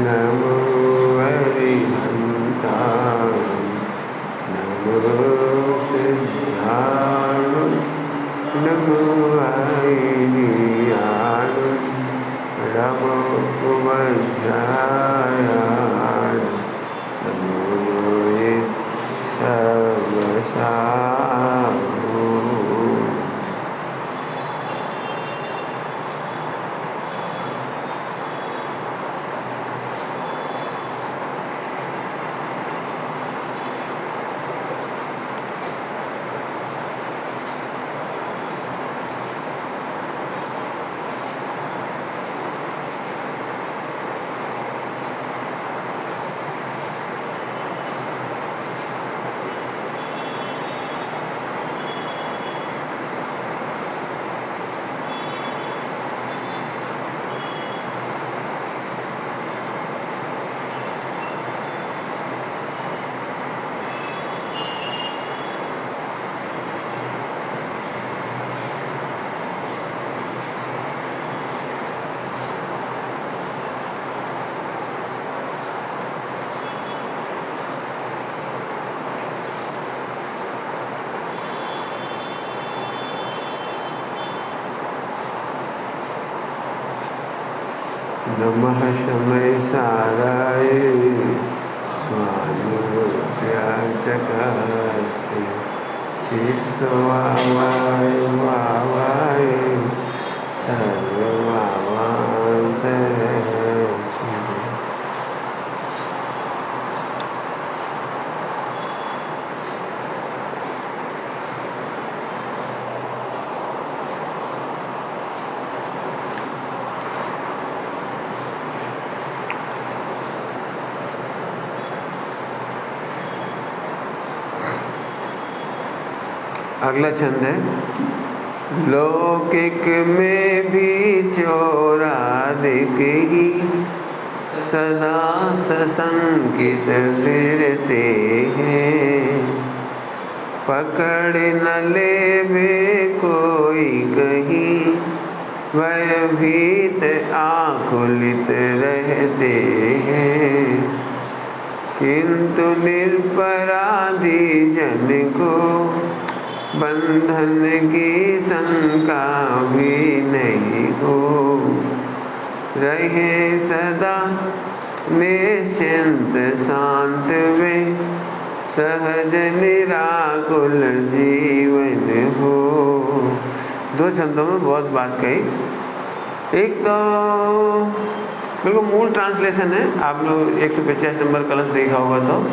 नमो अरिहन्ताय नमो सिद्धाय नमो आयर्याय नमो उपध्याय नमो लोये सर्वसाहु। नमः शमय साराय स्वानुत्याजकास्ते शिष्वावाय वावाय सर्ववावान्तरः। अगला छंद है। लौकिक में भी चोरा दिखी सदा सशंकित फिरते हैं, पकड़ न लेवे कोई कहीं भयभीत आकुलित रहते हैं, किंतु निरपराधी जन को बंधन की शंका भी नहीं हो, रहे सदा निश्चिंत शांत वे सहज निराकुल जीवन हो। दो छंदों में बहुत बात कही। एक तो बिल्कुल मूल ट्रांसलेशन है, आप लोग 185 नंबर कलश देखा होगा तो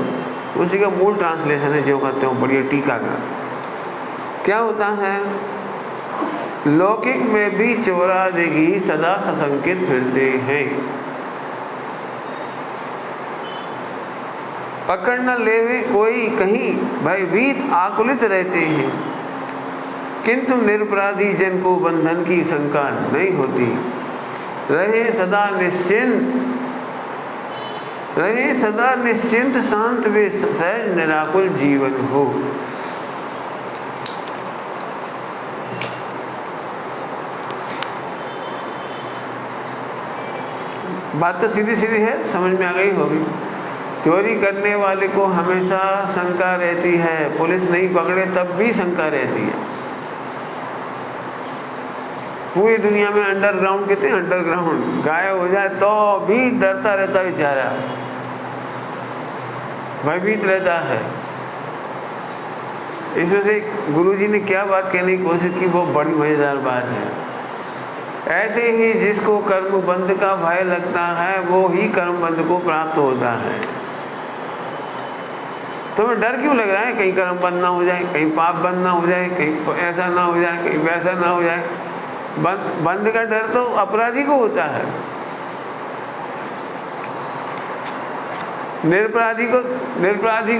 उसी का मूल ट्रांसलेशन है, जो कहते हो बढ़िया टीका का। क्या होता है? लौकिक में भी चोरा दिखी सदा सशंकित फिरते हैं, पकड़ न लेवे कोई कहीं भयभीत आकुलित रहते हैं, किंतु निरपराधी जन को बंधन की शंका नहीं होती, रहे सदा निश्चिंत शांत वे सहज निराकुल जीवन हो। बात तो सीधी सीधी है, समझ में आ गई होगी। चोरी करने वाले को हमेशा शंका रहती है, पुलिस नहीं पकड़े तब भी शंका रहती है। पूरी दुनिया में अंडरग्राउंड कहते हैं, अंडरग्राउंड गायब हो जाए तो भी डरता रहता बेचारा, भयभीत रहता है। इस वजह से गुरुजी ने क्या बात कहने की कोशिश की, वो बड़ी मजेदार बात है। ऐसे ही जिसको कर्म बंध का भय लगता है वो ही कर्म बंध को प्राप्त होता है। तुम्हें डर क्यों लग रहा है? कहीं कर्म बंद ना हो जाए, कहीं पाप बंद ना हो जाए, कहीं ऐसा ना हो जाए, कहीं वैसा ना हो जाए। बंद का डर तो अपराधी को होता है, निरपराधी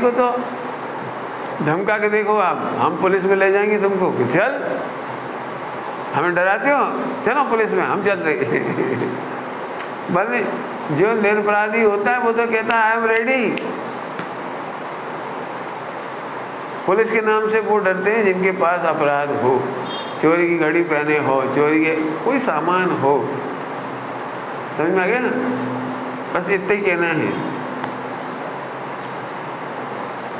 को तो धमका के देखो आप, हम पुलिस में ले जाएंगे तुमको, चल हमें डराते हो, चलो पुलिस में हम चल रहे। भले जो निरपराधी होता है वो तो कहता है आई एम रेडी। पुलिस के नाम से वो डरते हैं जिनके पास अपराध हो, चोरी की घड़ी पहने हो, चोरी के कोई सामान हो, समझ में आ गया ना? बस इतना ही कहना है।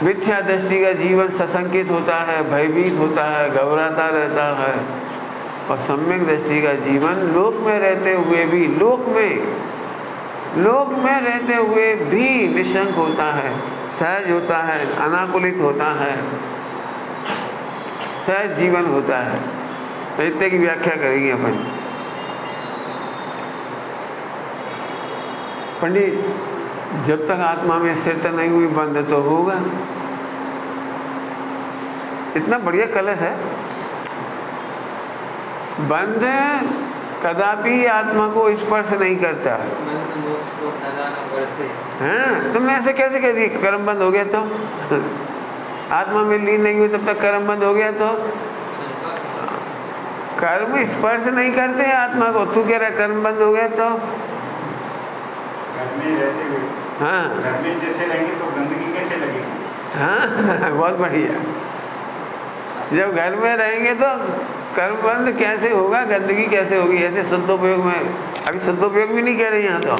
मिथ्या दृष्टि का जीवन सशंकित होता है, भयभीत होता है, घबराता रहता है। और सम्यक दृष्टि का जीवन लोक में रहते हुए भी, लोक में रहते हुए भी निशंक होता है, सहज होता है, अनाकुलित होता है, सहज जीवन होता है। तो इतने की व्याख्या करेंगे अपन। पंडित, जब तक आत्मा में स्थिरता नहीं हुई बंध तो होगा। इतना बढ़िया कलश है। बंध कदापि आत्मा को स्पर्श नहीं करता। हाँ, तुमने ऐसे कैसे कह दिया कर्म बंद हो गया तो? आत्मा में लीन नहीं हुई तब तक कर्म बंद हो गया तो? कर्म स्पर्श नहीं करते आत्मा को, तू कह रहा कर्म बंद हो गया तो? हाँ, घर में जैसे रहेंगे तो गंदगी कैसे लगेगी? हाँ, बहुत बढ़िया। जब घर में रहेंगे तो कर्म बंद कैसे होगा, गंदगी कैसे होगी? ऐसे शुद्धोपयोग में, अभी शुद्धोपयोग भी नहीं कह रही यहाँ तो,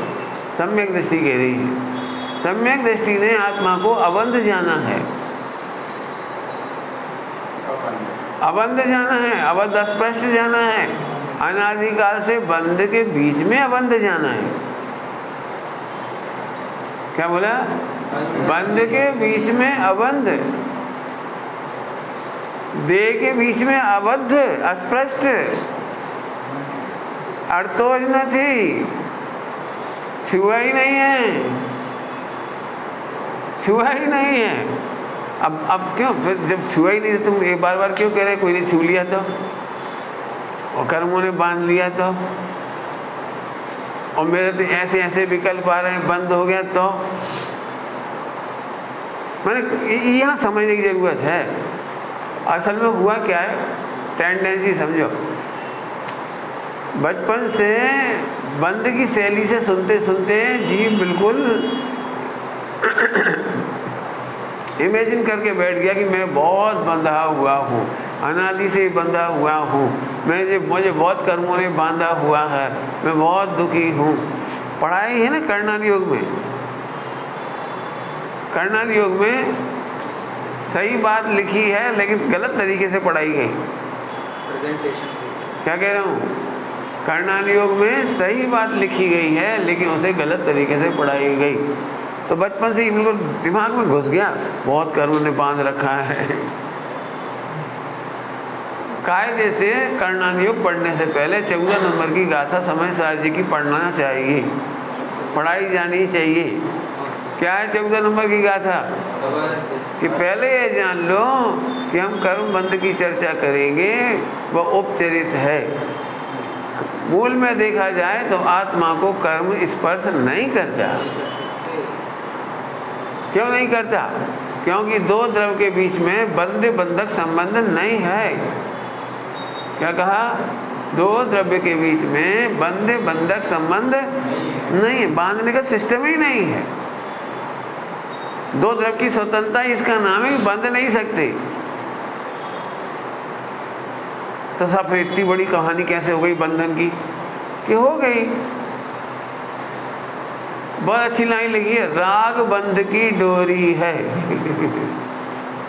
सम्यक दृष्टि कह रही है। सम्यक दृष्टि ने आत्मा को अबंध जाना है, अबंध जाना है, अबंध अस्पष्ट जाना है, अनादिकाल से बंध के बीच में अबंध जाना है। क्या बोला? बंध के बीच में अबंध, देह के बीच में अबद्ध, अस्पष्ट, अर्थोज न थी, छुआ ही नहीं है, छुआ ही नहीं है। अब क्यों फिर, जब छुआ ही नहीं तुम एक बार क्यों कह रहे कोई ने छू लिया तो, और कर्मों ने बांध लिया तो, और मेरे तो ऐसे ऐसे विकल्प आ रहे हैं, बंद हो गया तो? मैंने यहाँ समझने की जरूरत है। असल में हुआ क्या है, टेंडेंसी समझो। बचपन से बंद की शैली से सुनते सुनते जीव बिल्कुल इमेजिन करके बैठ गया कि मैं बहुत बंधा हुआ हूँ, अनादि से बंधा हुआ हूँ, मुझे बहुत कर्मों ने बांधा हुआ है, मैं बहुत दुखी हूँ। पढ़ाई है ना कर्णन योग में, कर्णन योग में सही बात लिखी है लेकिन गलत तरीके से पढ़ाई गई। क्या कह रहा हूँ? कर्णन योग में सही बात लिखी गई है लेकिन उसे गलत तरीके से पढ़ाई गई। तो बचपन से ही बिल्कुल दिमाग में घुस गया, बहुत कर्म ने बांध रखा है। कायदे से कर्णन योग पढ़ने से पहले 14 नंबर की गाथा समय सार जी की पढ़ना चाहिए, पढ़ाई जानी चाहिए। क्या है 14 नंबर की गाथा? कि पहले ये जान लो कि हम कर्म बंध की चर्चा करेंगे, वह उपचरित है। मूल में देखा जाए तो आत्मा को कर्म स्पर्श नहीं करता। क्यों नहीं करता? क्योंकि दो द्रव के बीच में बंध बंधक संबंध नहीं है। क्या कहा? दो द्रव्य के बीच में बंध बंधक संबंध नहीं है, बांधने का सिस्टम ही नहीं है। दो द्रव्य की स्वतंत्रता, इसका नाम है कि बंध नहीं सकते। तो सब इतनी बड़ी कहानी कैसे हो गई बंधन की? कि हो गई। बहुत अच्छी लाइन लिखी है, राग बंध की डोरी है।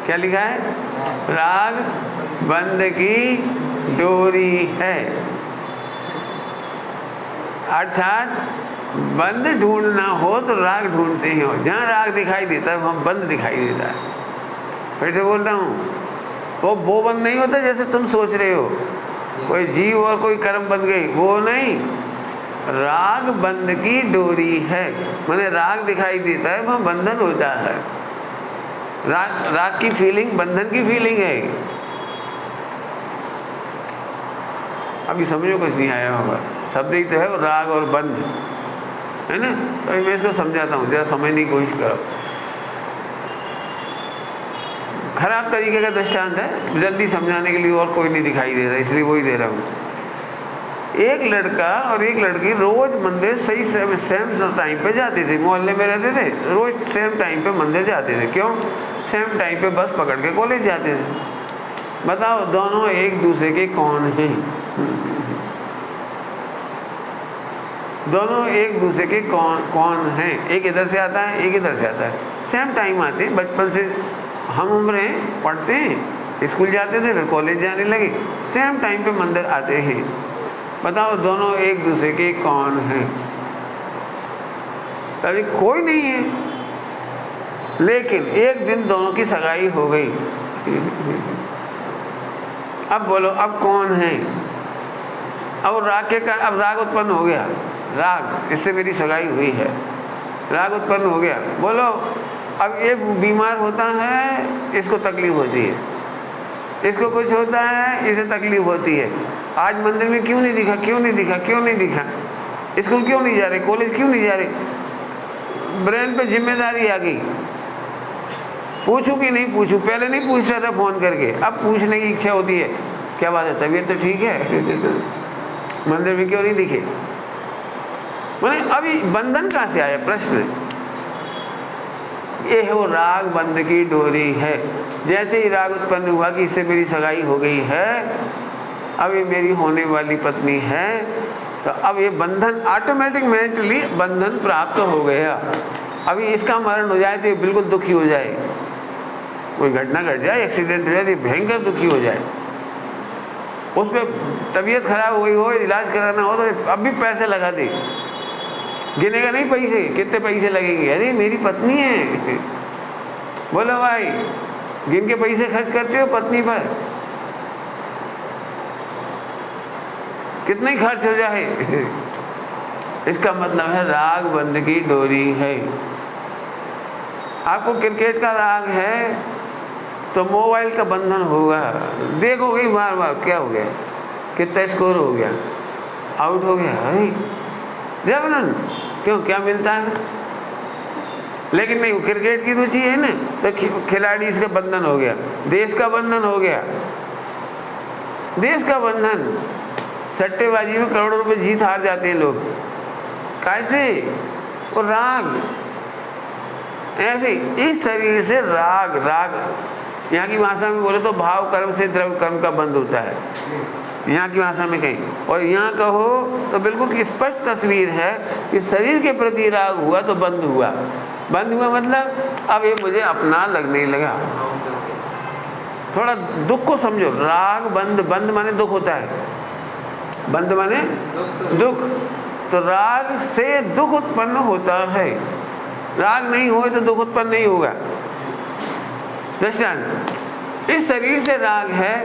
क्या लिखा है? राग बंध की डोरी है। अर्थात बंध ढूंढना हो तो राग ढूंढते ही हो। जहाँ राग दिखाई देता है वहाँ बंध दिखाई देता है। फिर से बोल रहा हूँ, वो बंद नहीं होता जैसे तुम सोच रहे हो, कोई जीव और कोई कर्म बंध गई, वो नहीं। राग बंध की डोरी है, माने राग दिखाई देता है वहाँ बंधन होता है। राग की फीलिंग बंधन की फीलिंग है। अभी समझो कुछ नहीं आया होगा, शब्द ही तो है राग और बंध, है ना? तो अभी मैं इसको समझाता हूँ, जरा समझने की कोशिश करो। खराब तरीके का दृष्टांत है, जल्दी समझाने के लिए और कोई नहीं दिखाई दे रहा, इसलिए वही दे रहा हूँ। एक लड़का और एक लड़की रोज मंदिर सही सेम टाइम पे जाते थे, मोहल्ले में रहते थे, रोज सेम टाइम पे मंदिर जाते थे। क्यों? सेम टाइम पे बस पकड़ के कॉलेज जाते थे। बताओ दोनों एक दूसरे के कौन हैं? दोनों एक दूसरे के कौन हैं? एक इधर से आता है, एक इधर से आता है, सेम टाइम आते हैं, बचपन से हम उम्र हैं, पढ़ते हैं, स्कूल जाते थे, फिर कॉलेज जाने लगे, सेम टाइम पे मंदिर आते हैं। बताओ दोनों एक दूसरे के कौन हैं? कभी कोई नहीं है, लेकिन एक दिन दोनों की सगाई हो गई। अब बोलो अब कौन है? अब राग उत्पन्न हो गया, राग, इससे मेरी सगाई हुई है, राग उत्पन्न हो गया। बोलो अब ये बीमार होता है, इसको तकलीफ होती है, इसको कुछ होता है, इसे तकलीफ होती है। आज मंदिर में क्यों नहीं दिखा, क्यों नहीं दिखा, क्यों नहीं दिखा? स्कूल क्यों नहीं जा रहे, कॉलेज क्यों नहीं जा रहे? ब्रेन पे जिम्मेदारी आ गई। पूछूं कि नहीं पूछूं? पहले नहीं पूछता था फ़ोन करके, अब पूछने की इच्छा होती है। क्या बात है, तबीयत तो ठीक है? मंदिर में क्यों नहीं दिखे? मैंने अभी बंधन कहाँ से आया? प्रश्न ये है, वो राग बंध की डोरी है। जैसे ही राग उत्पन्न हुआ कि इससे मेरी सगाई हो गई है, अब ये मेरी होने वाली पत्नी है, तो अब ये बंधन ऑटोमेटिक मेंटली बंधन प्राप्त हो गया। अभी इसका मरण हो जाए तो ये बिल्कुल दुखी हो जाए, कोई घटना घट जाए, एक्सीडेंट हो जाए तो भयंकर दुखी हो जाए, उस पर तबीयत खराब हो गई हो, इलाज कराना हो तो अब भी पैसे लगा दे, गिनेगा नहीं पैसे, कितने पैसे लगेंगे? अरे मेरी पत्नी है। बोलो भाई, गिन के पैसे खर्च करते हो पत्नी पर? कितने ही खर्च हो जाए। इसका मतलब है राग बंध की डोरी है। आपको क्रिकेट का राग है तो मोबाइल का बंधन होगा, देखोगे बार बार, क्या हो गया, कितना स्कोर हो गया, आउट हो गया, अरे जबरन, क्यों, क्या मिलता है? लेकिन नहीं, क्रिकेट की रुचि है ना, तो खिलाड़ी इसका बंधन हो गया, देश का बंधन हो गया, देश का बंधन। सट्टेबाजी में करोड़ों रुपए जीत हार जाते हैं लोग, कैसे? वो राग। ऐसे इस शरीर से राग, राग यहाँ की भाषा में बोले तो भाव कर्म से द्रव्य कर्म का बंध होता है, यहाँ की भाषा में कहीं, और यहाँ कहो तो बिल्कुल स्पष्ट तस्वीर है कि शरीर के प्रति राग हुआ तो बंध हुआ। बंध हुआ मतलब अब ये मुझे अपना लगने लगा। थोड़ा दुख को समझो, राग बंध, बंध माने दुख होता है, बंध माने दुख, तो राग से दुख उत्पन्न होता है। राग नहीं हो तो दुख उत्पन्न नहीं होगा। दृष्टांत, इस शरीर से राग है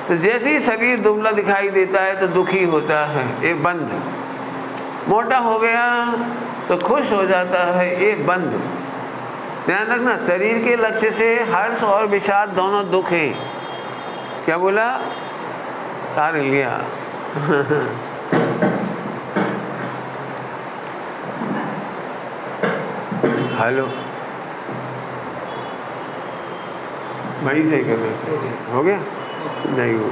तो जैसे ही शरीर दुबला दिखाई देता है तो दुखी होता है, ये बंध। मोटा हो गया तो खुश हो जाता है, ये बंध। ध्यान रखना, शरीर के लक्ष्य से हर्ष और विषाद दोनों दुख हैं। क्या बोला? तार लिया। हेलो भाई, सही करना, सही हो गया? नहीं हुआ,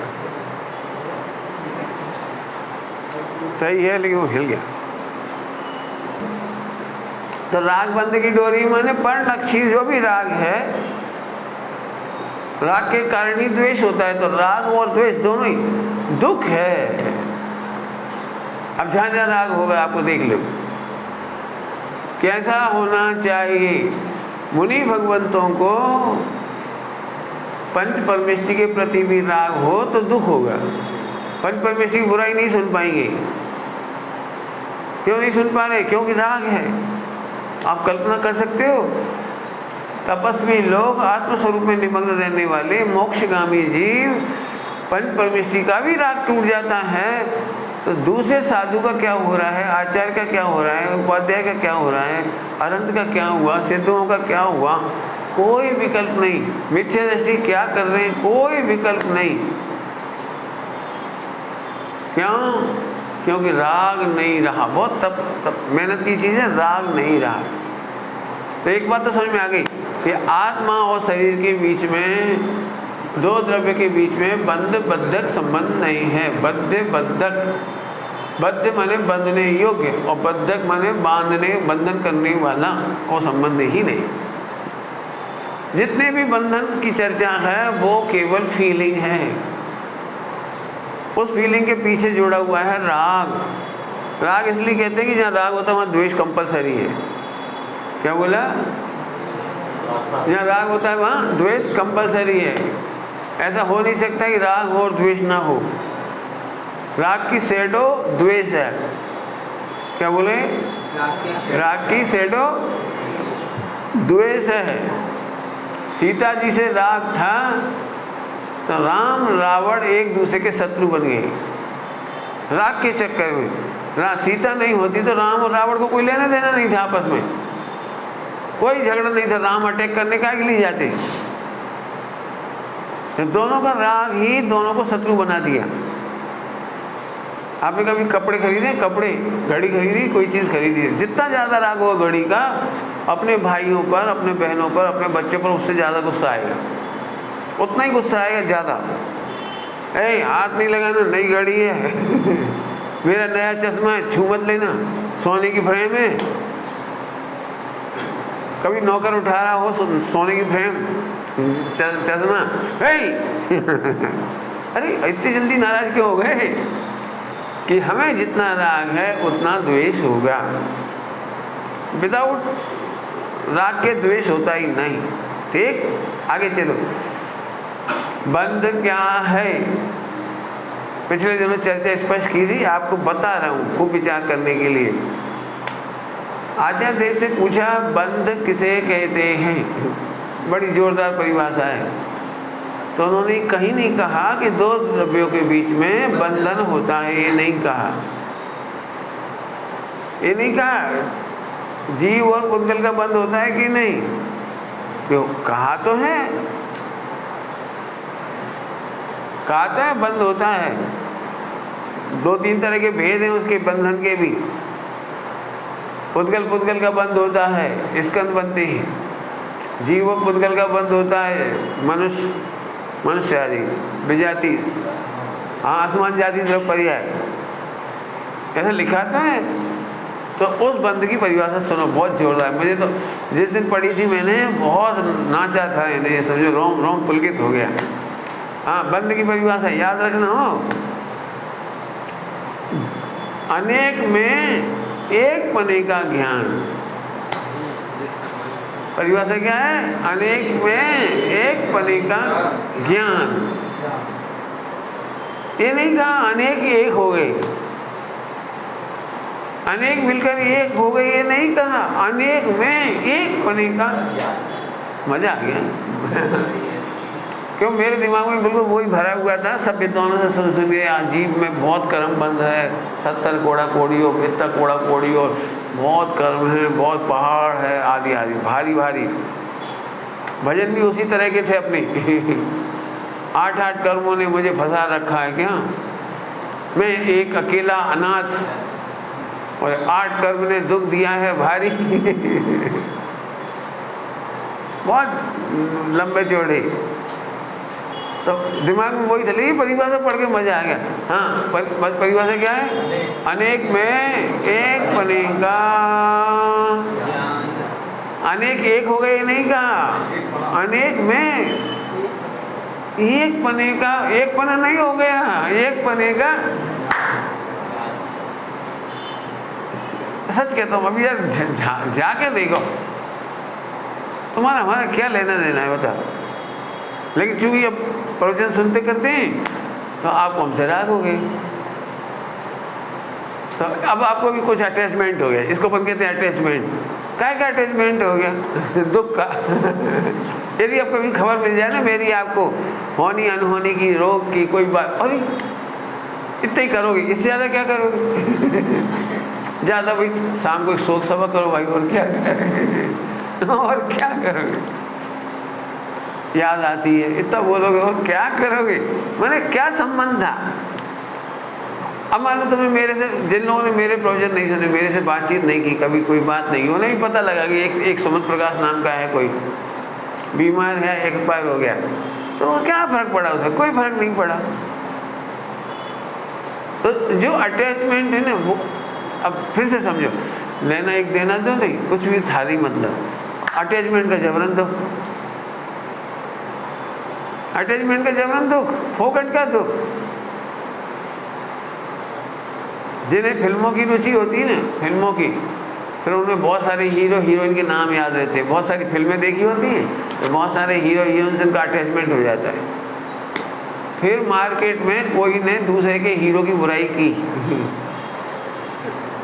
सही है लेकिन वो हिल गया। तो राग बंध की डोरी माने पर्णक्षी जो भी राग है, राग के कारण ही द्वेष होता है, तो राग और द्वेष दोनों ही दुख है। अब जहाँ जहाँ राग होगा आपको देख लो कैसा होना चाहिए। मुनि भगवंतों को पंच परमेष्टि के प्रति भी राग हो तो दुख होगा। पंच परमेष्टि की बुराई नहीं सुन पाएंगे। क्यों नहीं सुन पा रहे? क्योंकि राग है। आप कल्पना कर सकते हो, तपस्वी लोग, आत्मस्वरूप में निमग्न रहने वाले मोक्षगामी जीव, पंच परमेष्टि का भी राग टूट जाता है, तो दूसरे साधु का क्या हो रहा है, आचार्य का क्या हो रहा है, उपाध्याय का क्या हो रहा है, अनंत का क्या हुआ, सिद्धों का क्या हुआ, कोई विकल्प नहीं। मिथ्या दृष्टि क्या कर रहे हैं, कोई विकल्प नहीं। क्यों? क्योंकि राग नहीं रहा। बहुत तप मेहनत की चीज़ है, राग नहीं रहा। तो एक बात तो समझ में आ गई कि आत्मा और शरीर के बीच में, दो द्रव्य के बीच में बंध बद्धक संबंध नहीं है। बद्ध बद्धक, बद्ध माने बंधने योग्य और बद्धक माने बांधने, बंधन करने वाला, वो संबंध ही नहीं। जितने भी बंधन की चर्चा है वो केवल फीलिंग है। उस फीलिंग के पीछे जुड़ा हुआ है राग। राग इसलिए कहते हैं कि जहाँ राग होता है वहाँ द्वेष कंपलसरी है। क्या बोला? जहाँ राग होता है वहाँ द्वेष कंपलसरी है। ऐसा हो नहीं सकता कि राग हो और द्वेष ना हो। राग की शैडो द्वेष है। क्या बोले? राग की शैडो द्वेष है। सीता जी से राग था तो राम रावण एक दूसरे के शत्रु बन गए राग के चक्कर में। सीता नहीं होती तो राम और रावण को कोई लेना देना नहीं था, आपस में कोई झगड़ा नहीं था। राम अटैक करने का लिए जाते, तो दोनों का राग ही दोनों को शत्रु बना दिया। आपने कभी कपड़े खरीदे, कपड़े, घड़ी खरीदी, कोई चीज़ खरीदी, जितना ज़्यादा राग होगा घड़ी का अपने भाइयों पर, अपने बहनों पर, अपने बच्चों पर, उससे ज़्यादा गुस्सा आएगा, उतना ही गुस्सा आएगा ज़्यादा। हाथ नहीं लगाना, नई घड़ी है मेरा नया चश्मा है, छू मत लेना, सोने की फ्रेम है। कभी नौकर उठा रहा हो सोने की फ्रेम, चश्मा अरे इतनी जल्दी नाराज क्यों हो गए कि हमें जितना राग है उतना द्वेष होगा। विदाउट राग के द्वेष होता ही नहीं। ठीक, आगे चलो। बंध क्या है? पिछले दिनों चर्चा स्पष्ट की थी, आपको बता रहा हूँ खूब विचार करने के लिए। आचार्य देव से पूछा बंध किसे कहते हैं? बड़ी जोरदार परिभाषा है। तो उन्होंने कहीं नहीं कहा कि दो द्रव्यों के बीच में बंधन होता है, ये नहीं कहा। ये नहीं कहा जीव और पुद्गल का बंध होता है कि नहीं, क्यों? कहा तो है, कहा तो है बंध होता है। दो तीन तरह के भेद हैं उसके बंधन के भी। पुद्गल का बंध होता है, स्कंद बनते हैं। जीव और पुद्गल का बंध होता है, मनुष्य आदि, विजाति, हाँ, आसमान जाति तरफ पर्याय, ऐसा लिखा तो है। तो उस बंध की परिभाषा सुनो, बहुत जोरदार। मुझे तो जिस दिन पढ़ी थी मैंने बहुत नाचा था, ये समझो रोम पुलकित हो गया। हाँ, बंध की परिभाषा याद रखना हो, अनेक में एक पने का ज्ञान। परिभाषा क्या है? अनेक में एक पने का ज्ञान। ये नहीं कहा अनेक एक हो गए, अनेक मिलकर एक हो गए, ये नहीं कहा। अनेक में एक पने का, मजा आ गया क्यों? मेरे दिमाग में बिल्कुल वही भरा हुआ था, सब विद्वानों से सुन के अजीब में बहुत कर्म बंध है, 70 कोड़ा कोड़ी हो, इतना कोड़ा कोड़ी हो, बहुत कर्म है, बहुत पहाड़ है, आदि आदि, भारी भारी। भजन भी उसी तरह के थे अपने 8 कर्मों ने मुझे फंसा रखा है क्या? मैं एक अकेला अनाथ और 8 कर्म ने दुख दिया है भारी बहुत लंबे चौड़े। तो दिमाग में वही चली, परिभाषा पढ़ के मजा आ गया। हाँ, परिभाषा क्या है? अनेक में एक पने का, अनेक एक हो गए नहीं कहा, अनेक में एक पने का, एक पना नहीं हो गया, एक पने का। सच कहता हूँ, अभी यार जाके देखो, तुम्हारा हमारा क्या लेना देना है बता। लेकिन चूंकि अब प्रवचन सुनते करते हैं तो आपको हमसे राग हो गए, तो अब आपको भी कुछ अटैचमेंट हो गया। इसको अपन कहते हैं अटैचमेंट। क्या अटैचमेंट हो गया? दुख का यदि आपको भी खबर मिल जाए ना मेरी, आपको होनी अनहोनी की, रोग की कोई बात, अरे इतना ही करोगे, इससे ज़्यादा क्या करोगे? ज़्यादा भाई शाम को एक शोक सभा करो भाई, और क्या करोगे? और क्या करोगे? याद आती है, इतना बोलोगे और क्या करोगे? मैंने क्या संबंध था? अब मान लो तुम्हें मेरे से, जिन लोगों ने मेरे प्रवचन नहीं सुने, मेरे से बातचीत नहीं की, कभी कोई बात नहीं, उन्हें भी पता लगा कि एक सुमत प्रकाश नाम का है, कोई बीमार है, एक्सपायर हो गया, तो क्या फर्क पड़ा उसे? कोई फर्क नहीं पड़ा। तो जो अटैचमेंट है ना वो, अब फिर से समझो, लेना एक देना दो नहीं, कुछ भी था नहीं, मतलब अटैचमेंट का जबरन दुख, अटैचमेंट का जबरन दुख, फोकट का दुख। जिन्हें फिल्मों की रुचि होती है ना, फिल्मों की, फिर उनमें बहुत सारे हीरो हीरोइन के नाम याद रहते हैं, बहुत सारी फिल्में देखी होती हैं, तो बहुत सारे हीरो हीरोइन से उनका अटैचमेंट हो जाता है। फिर मार्केट में कोई ने दूसरे के हीरो की बुराई की,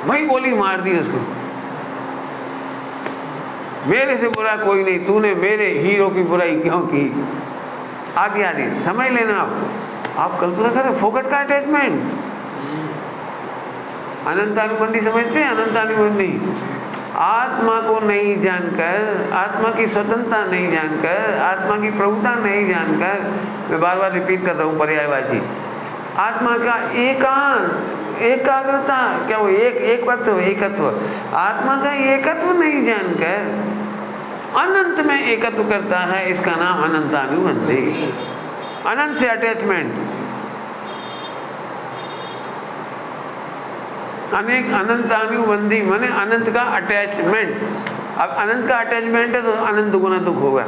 वही गोली मार दी उसको, मेरे से बुरा कोई नहीं, तूने मेरे हीरो की बुराई क्यों की, आदि आदि। समझ लेना आप कल्पना करें, फोकट का अटैचमेंट। अनंतानुबंधी समझते हैं? अनंतानुबंधी, आत्मा को नहीं जानकर, आत्मा की स्वतंत्रता नहीं जानकर, आत्मा की प्रभुता नहीं जानकर, मैं बार बार रिपीट कर रहा हूँ पर्यायवाची, आत्मा का एकांत, एकाग्रता, क्या वो एकत्व, एकत्व, आत्मा का एकत्व नहीं जानकर अनंत में एकत्व करता है, इसका नाम अनंतानुबंधी। अनंत से अटैचमेंट, अनेक अनंतानुबंधी माने अनंत का अटैचमेंट। अब अनंत का अटैचमेंट है तो अनंत गुना दुख होगा,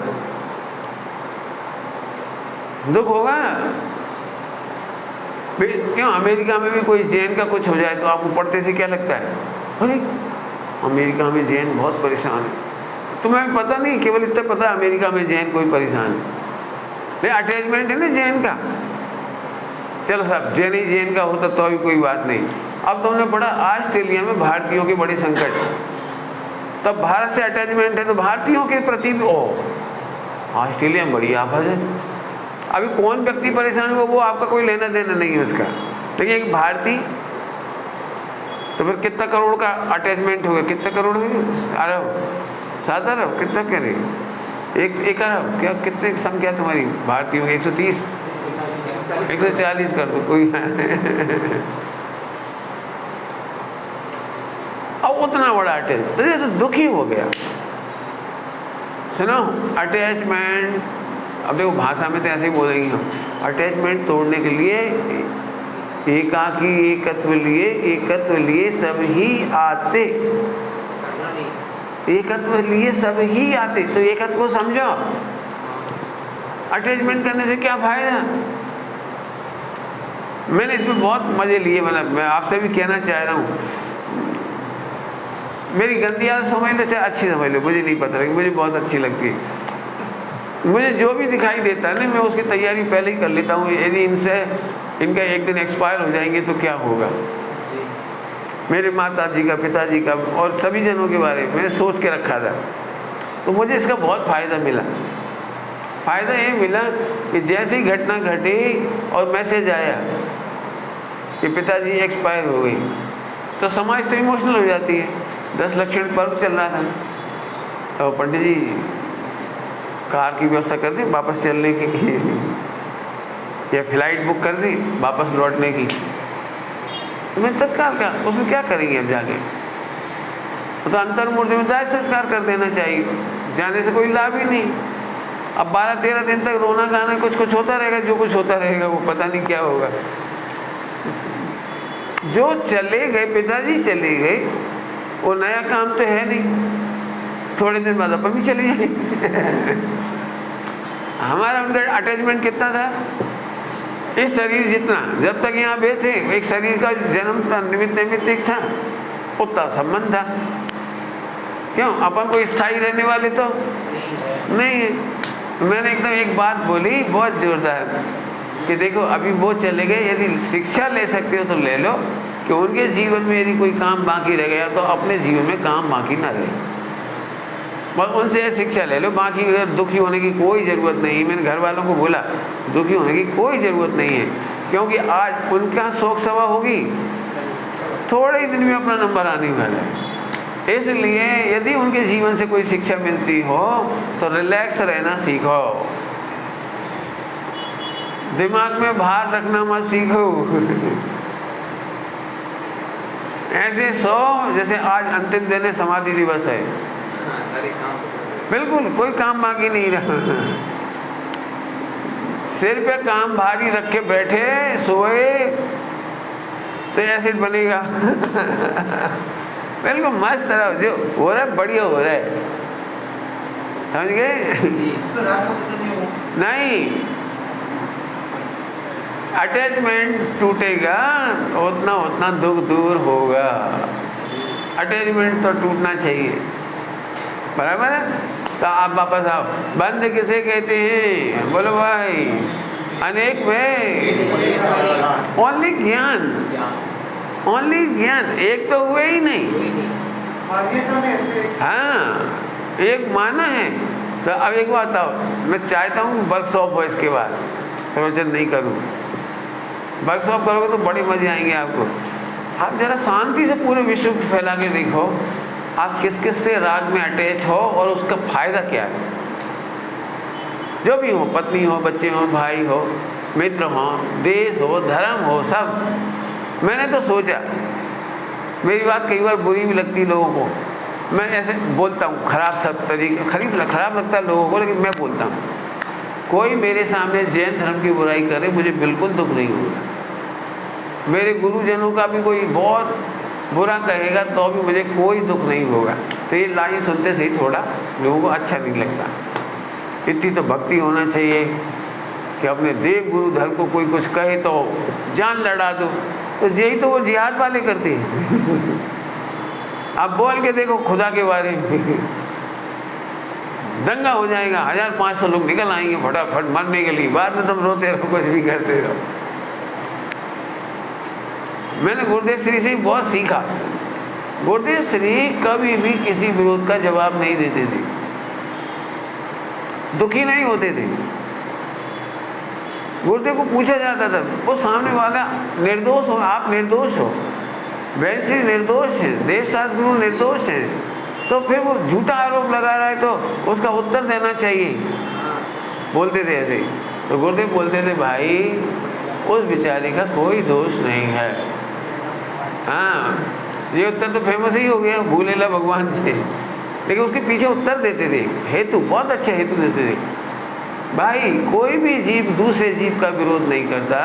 दुख होगा। क्यों? अमेरिका में भी कोई जैन का कुछ हो जाए तो आपको पढ़ते से क्या लगता है, अरे अमेरिका में जैन बहुत परेशान है। तुम्हें पता नहीं, केवल इतना पता है अमेरिका में जैन कोई परेशान है, अटैचमेंट है ना जैन का। चलो साहब, जैन ही जैन का होता तो भी कोई बात नहीं। अब तुमने पढ़ा ऑस्ट्रेलिया में भारतीयों के बड़े संकट, तब भारत से अटैचमेंट है तो भारतीयों के प्रति भी ऑस्ट्रेलिया में बड़ी आफत है। अभी कौन व्यक्ति परेशान हुआ वो आपका कोई लेना देना नहीं है उसका, लेकिन एक भारतीय, तो फिर कितना करोड़ का अटैचमेंट होगा, कितना करोड़ अरब, 7 अरब, कितना कह रही, 1 अरब, क्या कितने संख्या तुम्हारी भारतीयों की, 130, 140 कर दो कोई अब उतना बड़ा अटैच, तो ये तो दुखी हो गया। सुनो, अटैचमेंट, अब देखो भाषा में तो ऐसे ही बोलेंगे हम, अटैचमेंट तोड़ने के लिए एकाकी एकत्व लिए सब ही आते, एकत्व लिए सब ही आते, तो एकत्व को समझो। अटैचमेंट करने से क्या फायदा? मैंने इसमें बहुत मजे लिए, मतलब मैं आपसे भी कहना चाह रहा हूँ, मेरी गंदी आदत समझ लो चाहे अच्छी समझ लो, मुझे नहीं पता, लेकिन मुझे बहुत अच्छी लगती है। मुझे जो भी दिखाई देता है ना, मैं उसकी तैयारी पहले ही कर लेता हूँ, यदि इनका एक दिन एक्सपायर हो जाएंगे तो क्या होगा। मेरे माता जी का, पिताजी का और सभी जनों के बारे में मैंने सोच के रखा था, तो मुझे इसका बहुत फ़ायदा मिला। फ़ायदा ये मिला कि जैसे ही घटना घटी और मैसेज आया कि पिताजी एक्सपायर हो गई, तो समाज तो इमोशनल हो जाती है। 10 लक्षण पर्व चल रहा था, तो पंडित जी कार की व्यवस्था कर दी वापस चलने की या फ्लाइट बुक कर दी वापस लौटने की, तो मैं तत्काल का उसमें क्या करेंगे अब जाके, तो अंतर्मूर्ति में दाह संस्कार कर देना चाहिए, जाने से कोई लाभ ही नहीं। अब 12-13 दिन तक रोना गाना कुछ कुछ होता रहेगा, जो कुछ होता रहेगा वो पता नहीं क्या होगा। जो चले गए, पिताजी चले गए, वो नया काम तो है नहीं, थोड़े दिन बाद अपन भी चले जाएंगे हमारा उनका अटैचमेंट कितना था, इस शरीर जितना, जब तक यहाँ बैठे एक शरीर का जन्म था, निमित्त था, उतना संबंध था। क्यों? अपन को स्थायी रहने वाले तो नहीं है। मैंने एकदम एक बात बोली बहुत जोरदार कि देखो अभी वो चले गए, यदि शिक्षा ले सकते हो तो ले लो, कि उनके जीवन में यदि कोई काम बाकी रह गया तो अपने जीवन में काम बाकी ना रहे, बस उनसे शिक्षा ले लो। बाकी दुखी होने की कोई ज़रूरत नहीं। मैंने घर वालों को बोला दुखी होने की कोई ज़रूरत नहीं है, क्योंकि आज उनका शोक सभा होगी, थोड़े ही दिन में अपना नंबर आने वाला है। इसलिए यदि उनके जीवन से कोई शिक्षा मिलती हो तो रिलैक्स रहना सीखो, दिमाग में भार रखना मत सीखो ऐसे सो जैसे आज अंतिम दिन है, समाधि दिवस है, बिल्कुल कोई काम बाकी नहीं रहा सिर पे काम भारी रख के बैठे सोए तो एसिड बनेगा बिल्कुल मस्त रहो, जो हो रहा है बढ़िया हो रहा है, समझ गए? नहीं अटैचमेंट टूटेगा तो उतना उतना दुख दूर होगा। अटैचमेंट तो टूटना चाहिए, बराबर है। तो आप वापस आओ। बंध किसे कहते हैं? बोलो भाई। अनेक में ओनली ज्ञान, ओनली ज्ञान। एक तो हुए ही नहीं। हाँ, एक माना है। तो अब एक बात बताओ, मैं चाहता हूँ वर्कशॉप हो, इसके बाद प्रवचन नहीं करूँ। वर्कशॉप करोगे तो बड़े मजे आएंगे आपको। आप जरा शांति से पूरे विश्व को फैला के देखो, आप किस किस से राग में अटैच हो और उसका फायदा क्या है। जो भी हो, पत्नी हो, बच्चे हो, भाई हो, मित्र हो, देश हो, धर्म हो, सब। मैंने तो सोचा, मेरी बात कई बार बुरी भी लगती है लोगों को, मैं ऐसे बोलता हूँ खराब सब तरीके, खराब लगता है लोगों को, लेकिन मैं बोलता हूँ कोई मेरे सामने जैन धर्म की बुराई करे मुझे बिल्कुल दुख नहीं होगा। मेरे गुरुजनों का भी कोई बहुत बुरा कहेगा तो भी मुझे कोई दुख नहीं होगा। तो ये लाइन सुनते से ही थोड़ा लोगों को अच्छा नहीं लगता। इतनी तो भक्ति होना चाहिए कि अपने देव गुरु धर्म को कोई कुछ कहे तो जान लड़ा दो। तो यही तो वो जिहाद वाले करते हैं। आप बोल के देखो खुदा के बारे में, दंगा हो जाएगा, 1500 लोग निकल आएंगे फटाफट मरने के लिए। बाद में तुम रोते रहो, कुछ भी करते रहो। मैंने गुरुदेव श्री से बहुत सीखा। गुरुदेव श्री कभी भी किसी विरोध का जवाब नहीं देते थे, दुखी नहीं होते थे। गुरुदेव को पूछा जाता था, वो सामने वाला निर्दोष हो, आप निर्दोष हो, वैसे निर्दोष है, देवशास्त्र गुरु निर्दोष है, तो फिर वो झूठा आरोप लगा रहा है तो उसका उत्तर देना चाहिए। बोलते थे ऐसे। तो गुरुदेव बोलते थे, भाई उस बेचारे का कोई दोष नहीं है। हाँ, ये उत्तर तो फेमस ही हो गया, भूलेला भगवान से। लेकिन उसके पीछे उत्तर देते थे, हेतु, बहुत अच्छे हेतु देते थे। भाई कोई भी जीव दूसरे जीव का विरोध नहीं करता,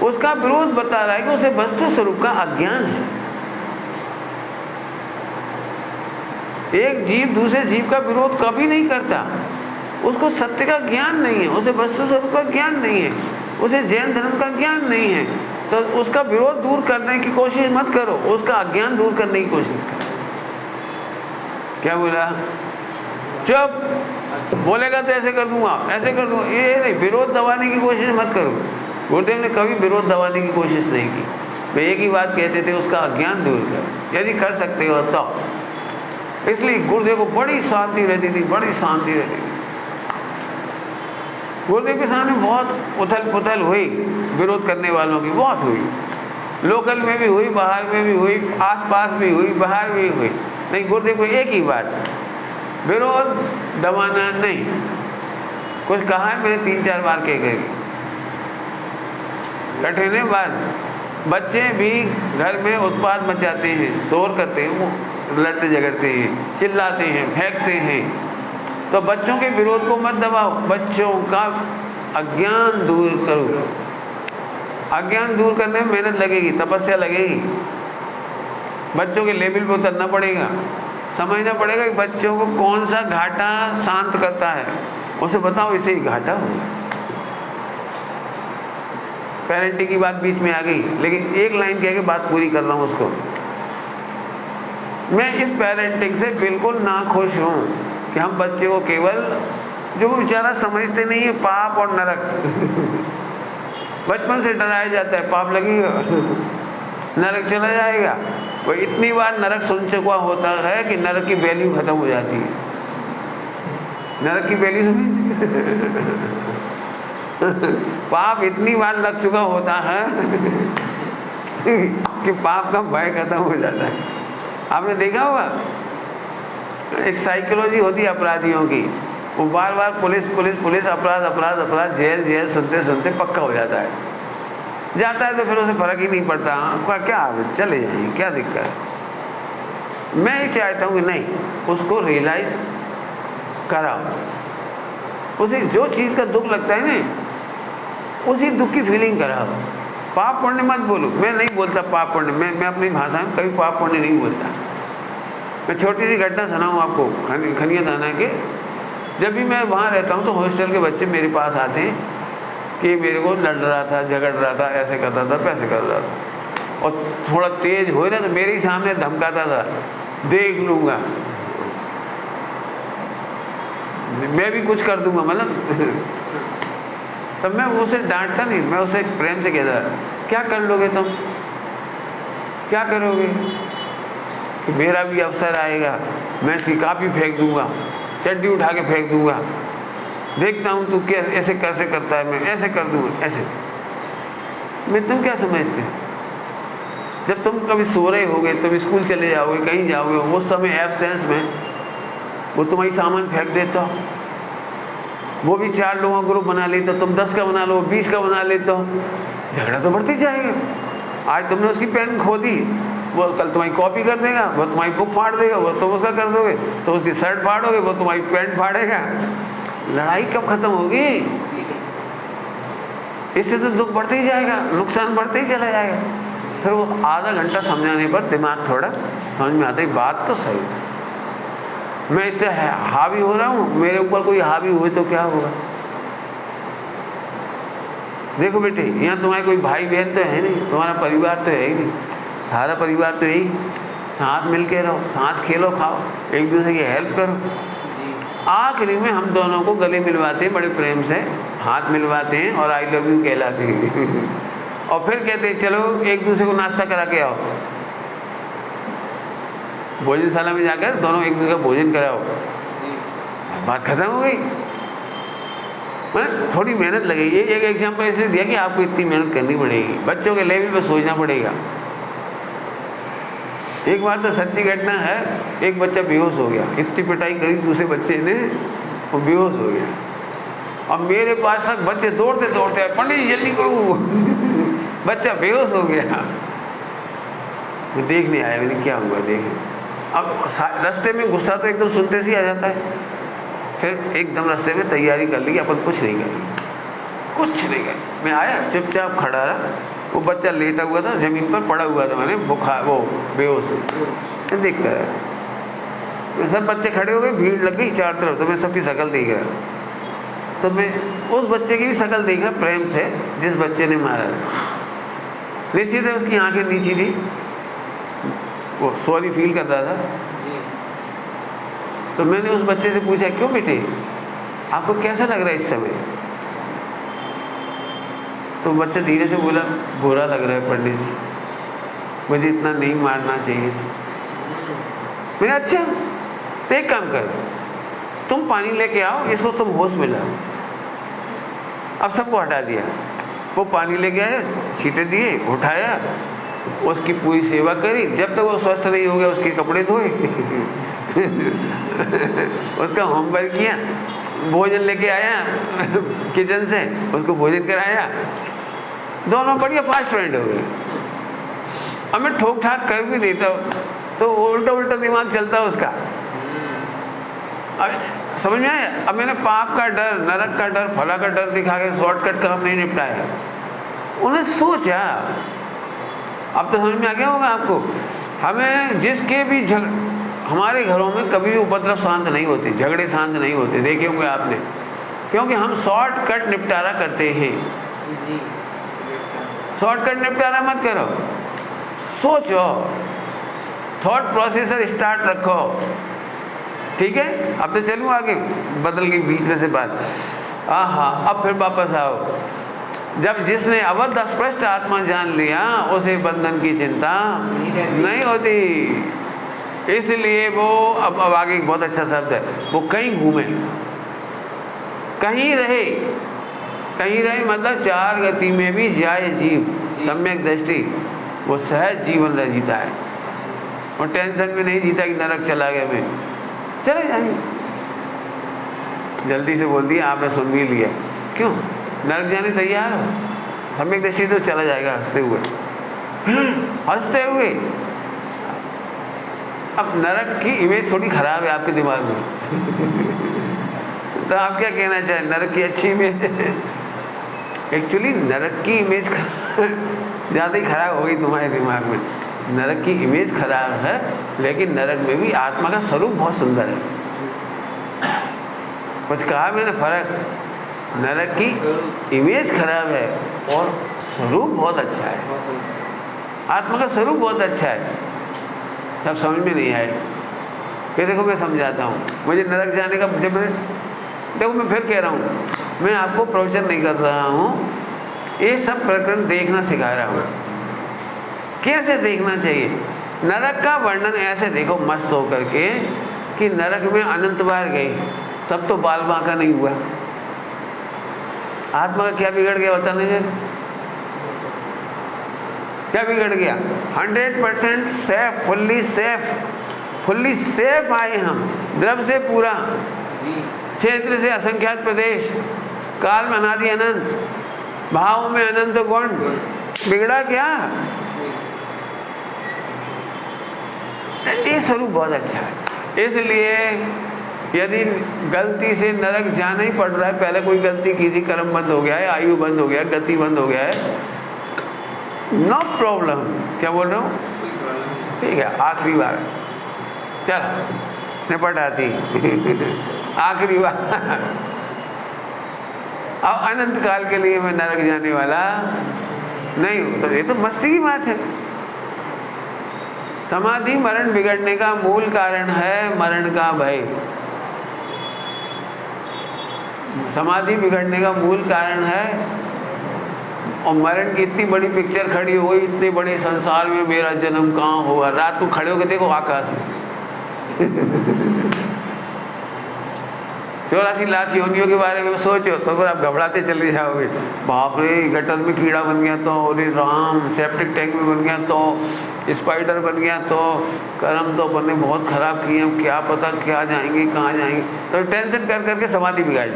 उसका विरोध बता रहा है कि उसे वस्तु स्वरूप का अज्ञान है। एक जीव दूसरे जीव का विरोध कभी नहीं करता, उसको सत्य का ज्ञान नहीं है, उसे वस्तु स्वरूप का ज्ञान नहीं है, उसे जैन धर्म का ज्ञान नहीं है। तो उसका विरोध दूर करने की कोशिश मत करो, उसका अज्ञान दूर करने की कोशिश करो। क्या बोला? चुप। बोलेगा तो ऐसे कर दूंगा, ऐसे कर दूंगा, ये नहीं, विरोध दबाने की कोशिश मत करो। गुरुदेव ने कभी विरोध दबाने की कोशिश नहीं की। वे एक ही बात कहते थे, उसका अज्ञान दूर करो, यदि कर सकते हो तो। इसलिए गुरुदेव को बड़ी शांति रहती थी, बड़ी शांति रहती थी। गुरुदेव के सामने बहुत उथल पुथल हुई, विरोध करने वालों की बहुत हुई, लोकल में भी हुई, बाहर में भी हुई, आसपास भी हुई, बाहर भी हुई। नहीं, गुरुदेव को एक ही बात, विरोध दबाना नहीं। कुछ कहा है मैंने 3-4 बार कह गए, कठिन है बात। बच्चे भी घर में उत्पाद मचाते हैं, शोर करते हैं, वो लड़ते झगड़ते हैं, चिल्लाते हैं, फेंकते हैं। तो बच्चों के विरोध को मत दबाओ, बच्चों का अज्ञान दूर करो। अज्ञान दूर करने में मेहनत लगेगी, तपस्या लगेगी, बच्चों के लेवल पे उतरना पड़ेगा, समझना पड़ेगा कि बच्चों को कौन सा घाटा शांत करता है, उसे बताओ इसे ही घाटा होगा। पेरेंटिंग की बात बीच में आ गई, लेकिन एक लाइन कह के बात पूरी कर रहा हूँ उसको। मैं इस पेरेंटिंग से बिल्कुल नाखुश हूँ कि हम बच्चे को केवल, जो वो बेचारा समझते नहीं है, पाप और नरक बचपन से डराया जाता है, पाप लगेगा, नरक चला जाएगा। वो इतनी बार नरक सुन चुका होता है कि नरक की वैल्यू खत्म हो जाती है। नरक की वैल्यू समझ पाप इतनी बार लग चुका होता है कि पाप का भय खत्म हो जाता है। आपने देखा होगा, एक साइकोलॉजी होती है अपराधियों की, वो बार बार पुलिस पुलिस पुलिस, अपराध अपराध अपराध, जेल जेल सुनते सुनते पक्का हो जाता है। जाता है तो फिर उसे फर्क ही नहीं पड़ता, क्या चले जाएंगे, क्या दिक्कत है। मैं ये चाहता हूँ कि नहीं, उसको रियलाइज कराओ, उसे जो चीज़ का दुख लगता है ना, उसी दुख की फीलिंग कराओ। पाप पुण्य मत बोलो, मैं नहीं बोलता पाप पुण्य, मैं अपनी भाषा में कभी पाप पुण्य नहीं बोलता। मैं छोटी सी घटना सुनाऊँ आपको, खनिया थाना के। जब भी मैं वहाँ रहता हूँ तो हॉस्टल के बच्चे मेरे पास आते हैं, कि मेरे को लड़ रहा था, झगड़ रहा था, ऐसे कर रहा था, पैसे कर रहा था, और थोड़ा तेज हो ना तो मेरे ही सामने धमकाता था, देख लूँगा, मैं भी कुछ कर दूंगा, मतलब तब मैं उसे डांटता नहीं, मैं उसे प्रेम से कहता, क्या कर लोगे तुम, क्या करोगे, कि मेरा भी अवसर आएगा, मैं इसकी कापी फेंक दूंगा, चड्डी उठा के फेंक दूंगा, देखता हूँ तू क्या ऐसे कैसे करता है, मैं ऐसे कर दूंगा, ऐसे। मैं तुम क्या समझते, जब तुम कभी सो रहे होगे, तुम स्कूल चले जाओगे, कहीं जाओगे, उस समय एब्सेंस में वो तुम्हारी सामान फेंक देता, वो भी 4 लोगों का ग्रुप बना लेता, तुम 10 का बना लो, 20 का बना लेता, झगड़ा तो बढ़ती जाएगा। आज तुमने उसकी पेन खो दी, वो कल तुम्हारी कॉपी कर देगा, वो तुम्हारी बुक फाड़ देगा, वो तुम उसका कर दोगे, तो उसकी शर्ट फाड़ोगे, वो तुम्हारी पैंट फाड़ेगा। लड़ाई कब खत्म होगी? इससे तो दुख बढ़ते ही जाएगा, नुकसान बढ़ते ही चला जाएगा। फिर वो आधा घंटा समझाने पर दिमाग थोड़ा समझ में आता है, बात तो सही, मैं इससे हावी हो रहा हूँ, मेरे ऊपर कोई हावी हुए तो क्या होगा। देखो बेटे, यहाँ तुम्हारे कोई भाई बहन तो है नहीं, तुम्हारा परिवार तो है ही नहीं, सारा परिवार तो यही, साथ मिल के रहो, साथ खेलो खाओ, एक दूसरे की हेल्प करो। आखिरी में हम दोनों को गले मिलवाते हैं, बड़े प्रेम से हाथ मिलवाते हैं और आई लव यू कहलाते हैं और फिर कहते हैं चलो एक दूसरे को नाश्ता करा के आओ, भोजनशाला में जाकर दोनों एक दूसरे का भोजन कराओ, बात खत्म हो गई। मतलब थोड़ी मेहनत लगेगी। एक एग्जाम्पल इसलिए दिया कि आपको इतनी मेहनत करनी पड़ेगी, बच्चों के लेवल पे सोचना पड़ेगा। एक बार तो सच्ची घटना है, एक बच्चा बेहोश हो गया, इतनी पिटाई करी दूसरे बच्चे ने, वो बेहोश हो गया। अब मेरे पास तक बच्चे दौड़ते दौड़ते आए, पंडित जी जल्दी करो बच्चा बेहोश हो गया। मैं देखने आया, मैंने क्या हुआ देखें। अब रास्ते में गुस्सा तो एकदम सुनते से आ जाता है, फिर एकदम रास्ते में तैयारी कर ली, अपन कुछ नहीं करेंगे, कुछ नहीं करेंगे। मैं आया, चुपचाप खड़ा रहा, वो बच्चा लेटा हुआ था, ज़मीन पर पड़ा हुआ था, मैंने बुखार वो बेहोश हो देख कर ऐसे। सब बच्चे खड़े हो गए, भीड़ लग गई चारों तरफ, तो मैं सबकी शक्ल देख रहा, तो मैं उस बच्चे की भी शक्ल देख रहा प्रेम से, जिस बच्चे ने मारा। निश्चित है उसकी आंखें नीची थी, वो सॉरी फील कर रहा था। तो मैंने उस बच्चे से पूछा, क्यों बेटे आपको कैसा लग रहा है इस समय? तो बच्चा धीरे से बोला, बुरा लग रहा है पंडित जी, मुझे इतना नहीं मारना चाहिए था। मैंने अच्छा तो एक काम कर, तुम पानी लेके आओ, इसको तुम होश में लाओ। अब सबको हटा दिया, वो पानी लेके आया, छींटे दिए, उठाया, उसकी पूरी सेवा करी, जब तक वो स्वस्थ नहीं हो गया उसके कपड़े धोए उसका होमवर्क किया, भोजन लेके आया किचन से, उसको भोजन कराया, दोनों बढ़िया फास्ट फ्रेंड हो गए। अब मैं ठोक ठाक कर भी देता हूँ तो उल्टा उल्टा दिमाग चलता है उसका। अब समझ में आया? अब मैंने पाप का डर, नरक का डर, फला का डर दिखा के शॉर्टकट काम नहीं निपटाया। उन्हें सोचा, अब तो समझ में आ गया होगा आपको। हमें जिसके भी हमारे घरों में कभी उपद्रव शांत नहीं होते, झगड़े शांत नहीं होते, देखे होंगे आपने, क्योंकि हम शॉर्टकट निपटारा करते हैं। शॉर्टकट निपटारा मत करो, सोचो, थॉट प्रोसेसर स्टार्ट रखो, ठीक है? अब तो चलूँ आगे, बदल गई बीच में से बात। हाँ, अब फिर वापस आओ। जब जिसने अवध स्पष्ट आत्मा जान लिया, उसे बंधन की चिंता नहीं होती। इसलिए वो अब आगे एक बहुत अच्छा शब्द है, वो कहीं घूमे, कहीं रहे, कहीं रहे मतलब 4 गति में भी जाए जीव, सम्यक दृष्टि, वो सहज जीवन रह जीता है। वो टेंशन में नहीं जीता कि नरक चला गया, मैं चले जाएंगे। जल्दी से बोल दिया, आपने सुन भी लिया, क्यों नरक जाने तैयार हो? सम्यक दृष्टि तो चला जाएगा हंसते हुए, हंसते हुए। अब नरक की इमेज थोड़ी खराब है आपके दिमाग में तो आप क्या कहना चाहें, नरक की अच्छी इमेज? एक्चुअली नरक की इमेज ज़्यादा ही खराब हो गई तुम्हारे दिमाग में। नरक की इमेज खराब है, लेकिन नरक में भी आत्मा का स्वरूप बहुत सुंदर है। कुछ कहा मैंने फर्क? नरक की इमेज खराब है और स्वरूप बहुत अच्छा है। आत्मा का स्वरूप बहुत अच्छा है। सब समझ में नहीं आए कि देखो मैं समझाता हूँ। मुझे नरक जाने का जब मैंने देखो, मैं फिर कह रहा हूँ, मैं आपको प्रवचन नहीं कर रहा हूँ, ये सब प्रकरण देखना सिखा रहा हूँ। कैसे देखना चाहिए नरक का वर्णन, ऐसे देखो मस्त होकर के कि नरक में अनंत बार गई, तब तो बाल बांका नहीं हुआ। आत्मा का क्या बिगड़ गया बताने जरा, क्या बिगड़ गया? 100% सेफ, फुल्ली सेफ आए हम, द्रव से पूरा, क्षेत्र से असंख्यात प्रदेश, काल में अनादि अनंत, भाव में अनंत गुण। बिगड़ा क्या? ये स्वरूप बहुत अच्छा है। इसलिए यदि गलती से नरक जाना ही पड़ रहा है, पहले कोई गलती की थी, कर्म बंद हो गया है, आयु बंद हो गया, गति बंद हो गया है, नो प्रॉब्लम। क्या बोल रहा हूँ? ठीक है, आखिरी बार चल निपट आती आखिरी बार अब अनंत काल के लिए मैं नरक जाने वाला नहीं हूँ। तो ये तो मस्ती की बात है। समाधि मरण बिगड़ने का मूल कारण है मरण का भय। समाधि बिगड़ने का मूल कारण है, और मरण की इतनी बड़ी पिक्चर खड़ी हो गई, इतने बड़े संसार में मेरा जन्म कहाँ होगा। रात को खड़े होकर देखो आकाश में 84 लाख योनियों के बारे में सोचो तो फिर आप घबराते चले जाओगे। बाप रे, गटर में कीड़ा बन गया तो, अरे राम, सेप्टिक टैंक में बन गया तो, स्पाइडर बन गया तो, कर्म तो अपन ने बहुत खराब किए, हम क्या पता क्या जाएंगे कहाँ जाएंगे। तो टेंशन कर करके समाधि बिगाड़ ली।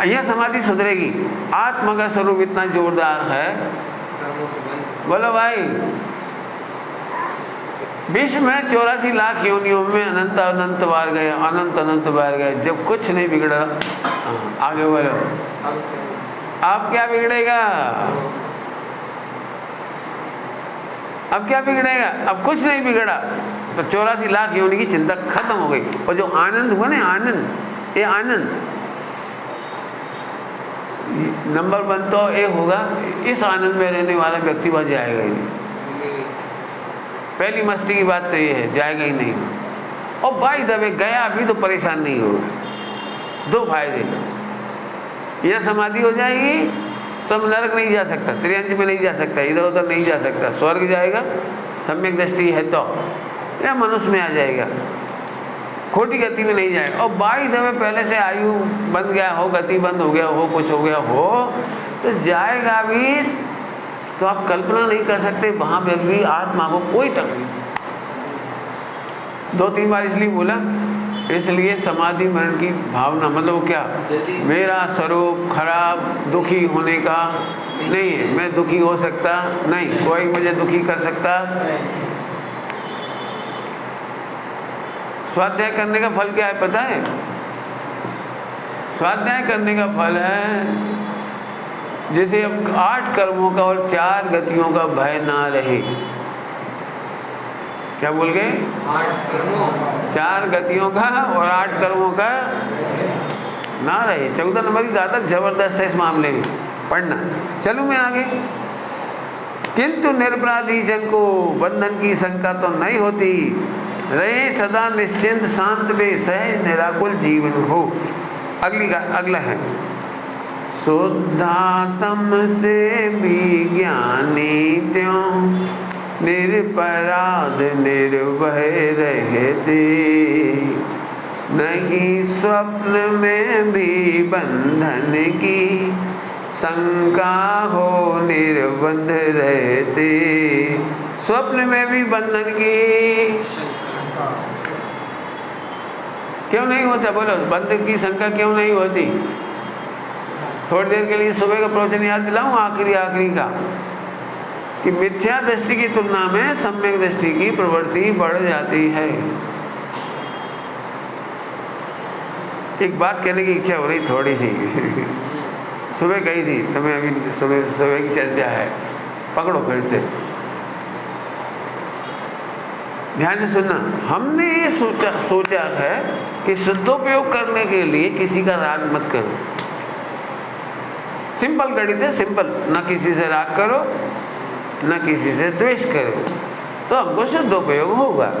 यह समाधि सुधरेगी। आत्मा का स्वरूप इतना जोरदार है, बोलो भाई, विश्व में 84 लाख योनियों में अनंत अनंत बार गए, अनंत बार गए, जब कुछ नहीं बिगड़ा। आगे बोलो, अब क्या बिगड़ेगा? अब क्या बिगड़ेगा? अब कुछ नहीं बिगड़ा तो 84 लाख योनि की चिंता खत्म हो गई। और जो आनंद हुआ ना, आनंद, ये आनंद नंबर 1 तो ये होगा, इस आनंद में रहने वाला व्यक्ति वह जाएगा ही नहीं। पहली मस्ती की बात तो ये है, जाएगा ही नहीं। और बाई द वे गया अभी तो परेशान नहीं होगा। 2 फायदे, यह समाधि हो जाएगी तो हम नरक नहीं जा सकता, त्रियंज में नहीं जा सकता, इधर उधर नहीं जा सकता, स्वर्ग जाएगा सम्यक दृष्टि है तो, या मनुष्य में आ जाएगा, खोटी गति में नहीं जाएगा। और बाई द वे पहले से आयु बन गया हो, गति बंद हो गया हो, कुछ हो गया हो तो जाएगा भी। तो आप कल्पना नहीं कर सकते वहाँ पर भी आत्मा को कोई तकलीफ। 2-3 बार इसलिए बोला, इसलिए समाधि मरण की भावना मतलब क्या, मेरा स्वरूप खराब दुखी होने का नहीं है, मैं दुखी हो सकता नहीं, कोई मुझे दुखी कर सकता। स्वाध्याय करने का फल क्या है पता है? स्वाध्याय करने का फल है जैसे अब 8 कर्मों का और 4 गतियों का भय ना रहे। क्या बोल गए? 8 कर्मों, 4 गतियों का और 8 कर्मों का ना रहे। 14 नंबर की गाथा जबरदस्त है इस मामले में, पढ़ना। चलूँ मैं आगे। किंतु निरपराधी जन को बंधन की शंका तो नहीं होती, रहे सदा निश्चिंत शांत में, सहज निराकुल जीवन हो। अगला है, शुद्धात्म से भी ज्ञानी त्यों, निरपराध निर्भय रहते, नहीं स्वप्न में भी बंधन की शंका हो, निर्बंध रहते। स्वप्न में भी बंधन की क्यों नहीं होता? बोलो, बंधन की शंका क्यों नहीं होती? थोड़ी देर के लिए सुबह का प्रवचन याद दिलाऊं, आखिरी का, कि मिथ्या दृष्टि की तुलना में सम्यक दृष्टि की प्रवृत्ति बढ़ जाती है। एक बात कहने की इच्छा हो रही थोड़ी सी सुबह कही थी तो मैं अभी सुबह की चर्चा है, पकड़ो फिर से। ध्यान से सुनना, हमने ये सोचा है कि शुद्धोपयोग करने के लिए किसी का राग मत करो। सिंपल गणित है, सिंपल, ना किसी से राग करो ना किसी से द्वेष करो, तो हमको शुद्धोपयोग होगा।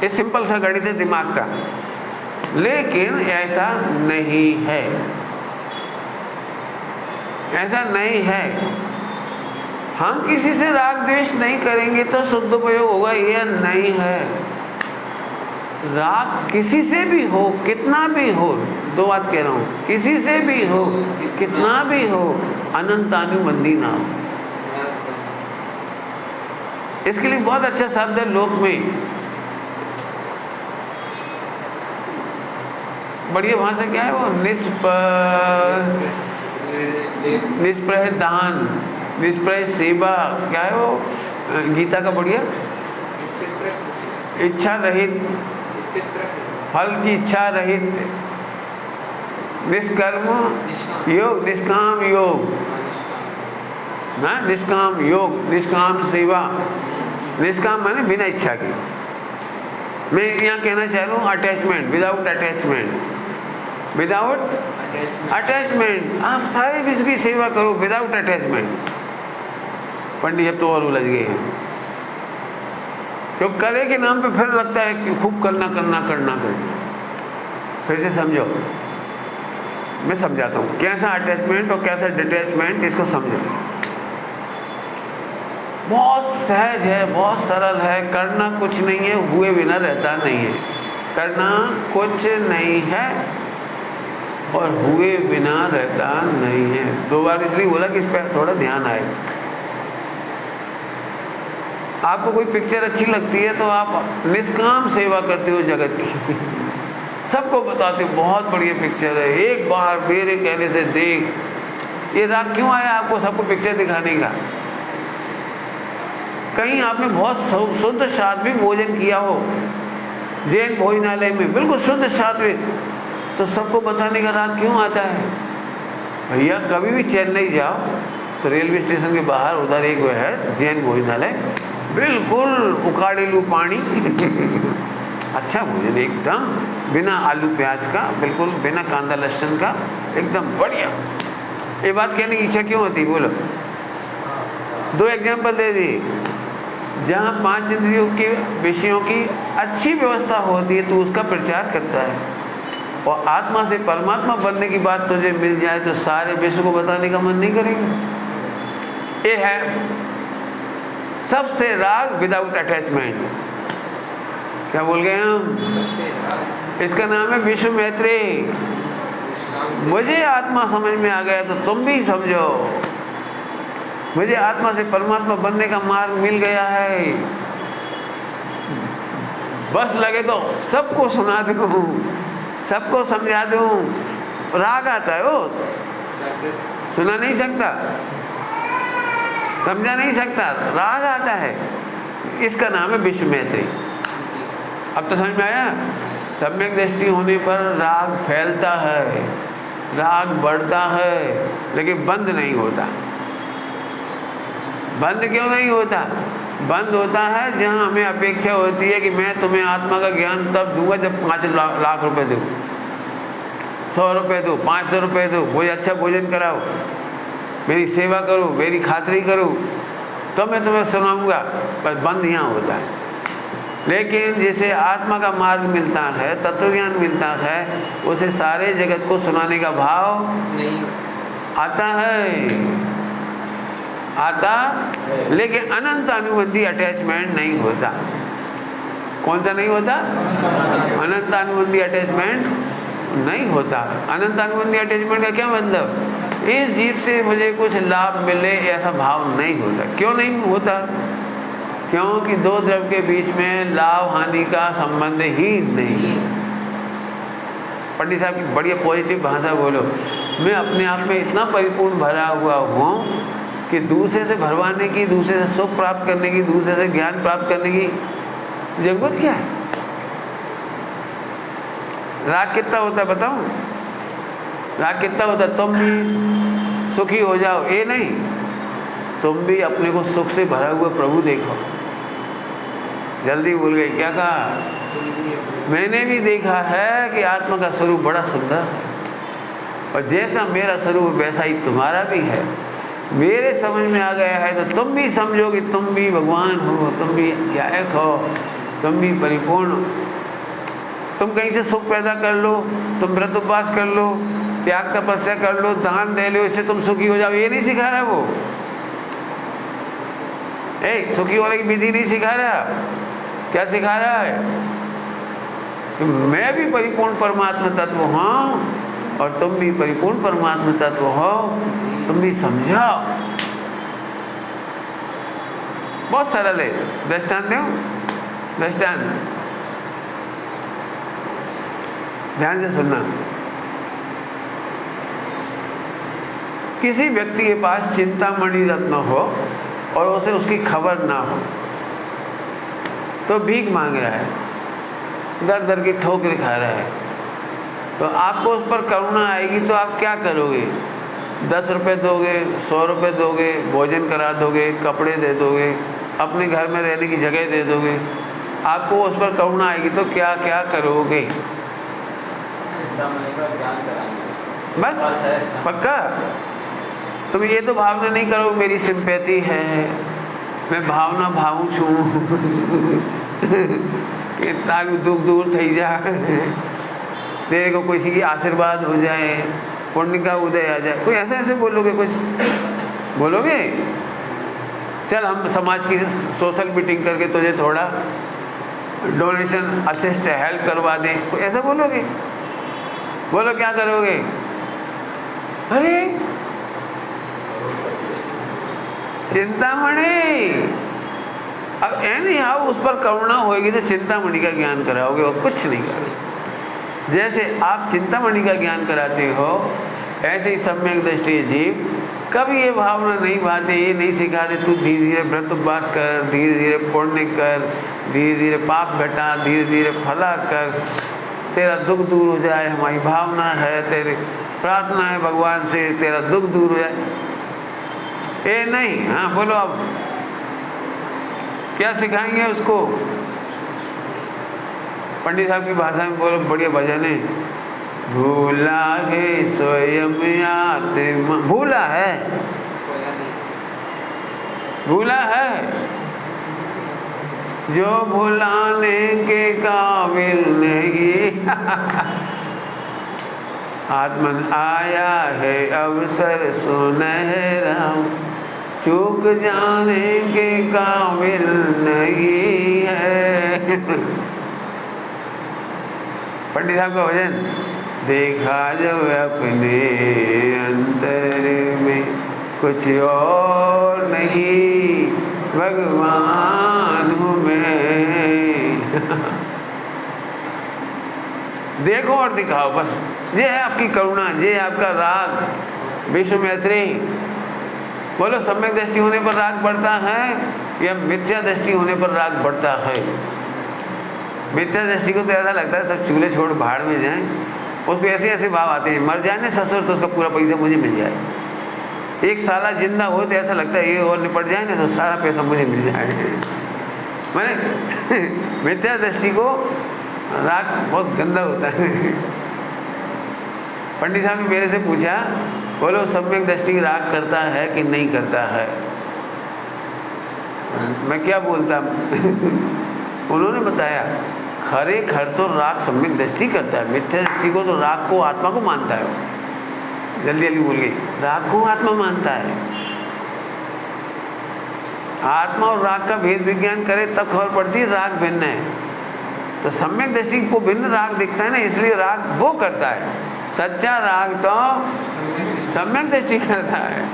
ये सिंपल सा गणित है दिमाग का। लेकिन ऐसा नहीं है, ऐसा नहीं है। हम किसी से राग द्वेष नहीं करेंगे तो शुद्धोपयोग होगा, यह नहीं है। राग किसी से भी हो, कितना भी हो, दो बात कह रहा हूँ, किसी से भी हो, कितना भी हो, अनंतानुबंधी ना हो। इसके लिए बहुत अच्छा शब्द है लोक में, बढ़िया भाषा क्या है वो, निष्प्रह दान, निष्प्रह सेवा, क्या है वो गीता का बढ़िया, इच्छा रहित, फल की इच्छा रहित, निष्कर्म योग, निष्काम योग, ना निष्काम योग, निष्काम सेवा। निष्काम माने बिना इच्छा की। मैं यहाँ कहना चाह रहा हूँ attachment, without attachment, without attachment. आप सारे विश्व की सेवा करो विदाउट अटैचमेंट। पंडित अब तो और उलझ गए हैं, क्योंकि करे के नाम पे फिर लगता है कि खूब करना करना करना करना। फिर से समझो, मैं समझाता हूँ कैसा अटैचमेंट और कैसा डिटैचमेंट, इसको समझो। बहुत सहज है, बहुत सरल है, करना कुछ नहीं है, हुए बिना रहता नहीं है। करना कुछ नहीं है और हुए बिना रहता नहीं है। दो बार इसलिए बोला कि इस पर थोड़ा ध्यान आए। आपको कोई पिक्चर अच्छी लगती है तो आप निष्काम सेवा करते हो जगत की सबको बताते हो बहुत बढ़िया पिक्चर है, एक बार मेरे कहने से देख। ये राग क्यों आया आपको सबको पिक्चर दिखाने का? कहीं आपने बहुत शुद्ध सात्विक भोजन किया हो जैन भोजनालय में, बिल्कुल शुद्ध सात्विक, तो सबको बताने का राग क्यों आता है? भैया कभी भी चेन्नई जाओ तो रेलवे स्टेशन के बाहर उधर एक वो है जैन भोजनालय, बिल्कुल उकाड़ेलू पानी अच्छा भोजन एकदम, बिना आलू प्याज का, बिल्कुल बिना कांदा लहसुन का, एकदम बढ़िया। ये बात कहने की इच्छा क्यों होती बोलो? दो एग्जाम्पल दे दी। जहाँ 5 इंद्रियों के विषयों की अच्छी व्यवस्था होती है तो उसका प्रचार करता है, और आत्मा से परमात्मा बनने की बात तुझे मिल जाए तो सारे विश्व को बताने का मन नहीं करेगा। ये है सबसे राग विदाउट अटैचमेंट। क्या बोल गए हम? इसका नाम है विश्व मैत्री। मुझे आत्मा समझ में आ गया तो तुम भी समझो, मुझे आत्मा से परमात्मा बनने का मार्ग मिल गया है, बस लगे तो सबको सुना दूं, सबको समझा दूं। राग आता है वो, सुना नहीं सकता, समझा नहीं सकता, राग आता है। इसका नाम है विश्व मैत्री। अब तो समझ में आया? सम्यक दृष्टि होने पर राग फैलता है, राग बढ़ता है, लेकिन बंद नहीं होता। बंद क्यों नहीं होता? बंद होता है जहाँ हमें अपेक्षा होती है कि मैं तुम्हें आत्मा का ज्ञान तब दूंगा जब 5 लाख रुपए दूँ, 100 रुपये दूँ, 500 रुपये दूँ, कोई अच्छा भोजन कराओ, मेरी सेवा करो, मेरी खातिरी करो, तो मैं तुम्हें सुनाऊंगा। पर बंद यहाँ होता है। लेकिन जिसे आत्मा का मार्ग मिलता है, तत्व ज्ञान मिलता है, उसे सारे जगत को सुनाने का भाव नहीं आता है, आता, लेकिन अनंत अनुबंधी अटैचमेंट नहीं होता। कौन सा नहीं होता? अनंत अनुबंधी अटैचमेंट नहीं होता। अनंत अनुबंधी अटैचमेंट का क्या मतलब? इस जीव से मुझे कुछ लाभ मिले ऐसा भाव नहीं होता। क्यों नहीं होता? क्योंकि दो द्रव्य के बीच में लाभ हानि का संबंध ही नहीं। पंडित साहब की बढ़िया पॉजिटिव भाषा बोलो। मैं अपने आप में इतना परिपूर्ण भरा हुआ हूँ कि दूसरे से भरवाने की, दूसरे से सुख प्राप्त करने की, दूसरे से ज्ञान प्राप्त करने की जरूरत क्या है? राग कितना होता है बताऊं? राग कितना होता है? तुम भी सुखी हो जाओ, ये नहीं, तुम भी अपने को सुख से भरा हुआ प्रभु देखो। जल्दी भूल गई। क्या कहा? मैंने भी देखा है कि आत्मा का स्वरूप बड़ा सुंदर है, और जैसा मेरा स्वरूप वैसा ही तुम्हारा भी है। मेरे समझ में आ गया है तो तुम भी समझो कि तुम भी भगवान हो, तुम भी ज्ञायक हो, तुम भी परिपूर्ण हो। तुम कहीं से सुख पैदा कर लो, तुम व्रत उपवास कर लो, त्याग तपस्या कर लो, दान दे लो, इससे तुम सुखी हो जाओ, ये नहीं सिखा रहा वो। सुखी होने की विधि नहीं सिखा रहा। क्या सिखा रहा है? कि मैं भी परिपूर्ण परमात्मा तत्व हूँ और तुम भी परिपूर्ण परमात्मा तत्व हो, तुम भी समझो। बहुत सरल है। दृष्टांत दो, दृष्टांत ध्यान से सुनना। किसी व्यक्ति के पास चिंतामणि रत्न हो और उसे उसकी खबर ना हो, तो भीख मांग रहा है, दर दर की ठोकर खा रहा है, तो आपको उस पर करुणा आएगी तो आप क्या करोगे? 10 रुपये दोगे, 100 रुपये दोगे, भोजन करा दोगे, कपड़े दे दोगे, अपने घर में रहने की जगह दे दोगे। आपको उस पर करुणा आएगी तो क्या क्या करोगे? बस पक्का? तुम ये तो भावना नहीं करो मेरी सिंपैथी है, मैं भावना भावू छू कि तारू दुख दूर थी जा, तेरे को किसी की आशीर्वाद हो जाए, पुण्य का उदय आ जाए। कोई ऐसे ऐसे बोलोगे? कुछ बोलोगे? चल हम समाज की सोशल मीटिंग करके तुझे थोड़ा डोनेशन असिस्ट हेल्प करवा दें, कोई ऐसा बोलोगे? बोलो क्या करोगे? अरे चिंतामणि, अब एनी हाउ उस पर करुणा होगी तो चिंतामणि का ज्ञान कराओगे और कुछ नहीं करोगे। जैसे आप चिंतामणि का ज्ञान कराते हो, ऐसे ही सम्यक दृष्टि जीव कभी ये भावना नहीं भाते, ये नहीं सिखाते तू धीरे धीरे व्रत उपवास कर, धीरे धीरे पुण्य कर, धीरे धीरे पाप घटा, धीरे धीरे फला कर, तेरा दुख दूर हो जाए। हमारी भावना है, तेरी प्रार्थना है भगवान से तेरा दुख दूर हो जाए। ये नहीं। हाँ बोलो, अब क्या सिखाएंगे उसको? पंडित साहब की भाषा में बोलो, बढ़िया भजन है। भूला है स्वयं आत्मा, भूला है, भूला है जो भुलाने के काबिल नहीं। आत्मन आया है अवसर सुनहरा, चूक जाने के काबिल नहीं है। पंडित साहब का भजन। देखा जब अपने अंतर में कुछ और नहीं, भगवान हूँ मैं। देखो और दिखाओ, बस ये है आपकी करुणा, ये है आपका राग। विश्व मैत्री बोलो, सम्यक दृष्टि होने पर राग बढ़ता है या मिथ्या दृष्टि होने पर राग बढ़ता है? मिथ्या दृष्टि को तो ऐसा लगता है सब चूल्हे छोड़ भाड़ में जाएं, उसको ऐसे ऐसे भाव आते हैं, मर जाए ना ससुर तो उसका पूरा पैसा मुझे मिल जाए, एक साला जिंदा हो तो ऐसा लगता है ये और निपट जाए ना तो सारा पैसा मुझे मिल जाए। मैंने मिथ्या दृष्टि को राग बहुत गंदा होता है। पंडित साहब ने मेरे से पूछा, बोलो सम्यक दृष्टि राग करता है कि नहीं करता है? मैं क्या बोलता? उन्होंने बताया, खरे खर तो राग सम्यक दृष्टि करता है, मिथ्या दृष्टि को तो राग को आत्मा को मानता है। जल्दी जल्दी बोल गई, राग को आत्मा मानता है। आत्मा और राग का भेद विज्ञान करे तब खबर पड़ती है राग भिन्न है। तो सम्यक दृष्टि को भिन्न राग दिखता है ना, इसलिए राग वो करता है। सच्चा राग तो सम्यक दृष्टि करता है,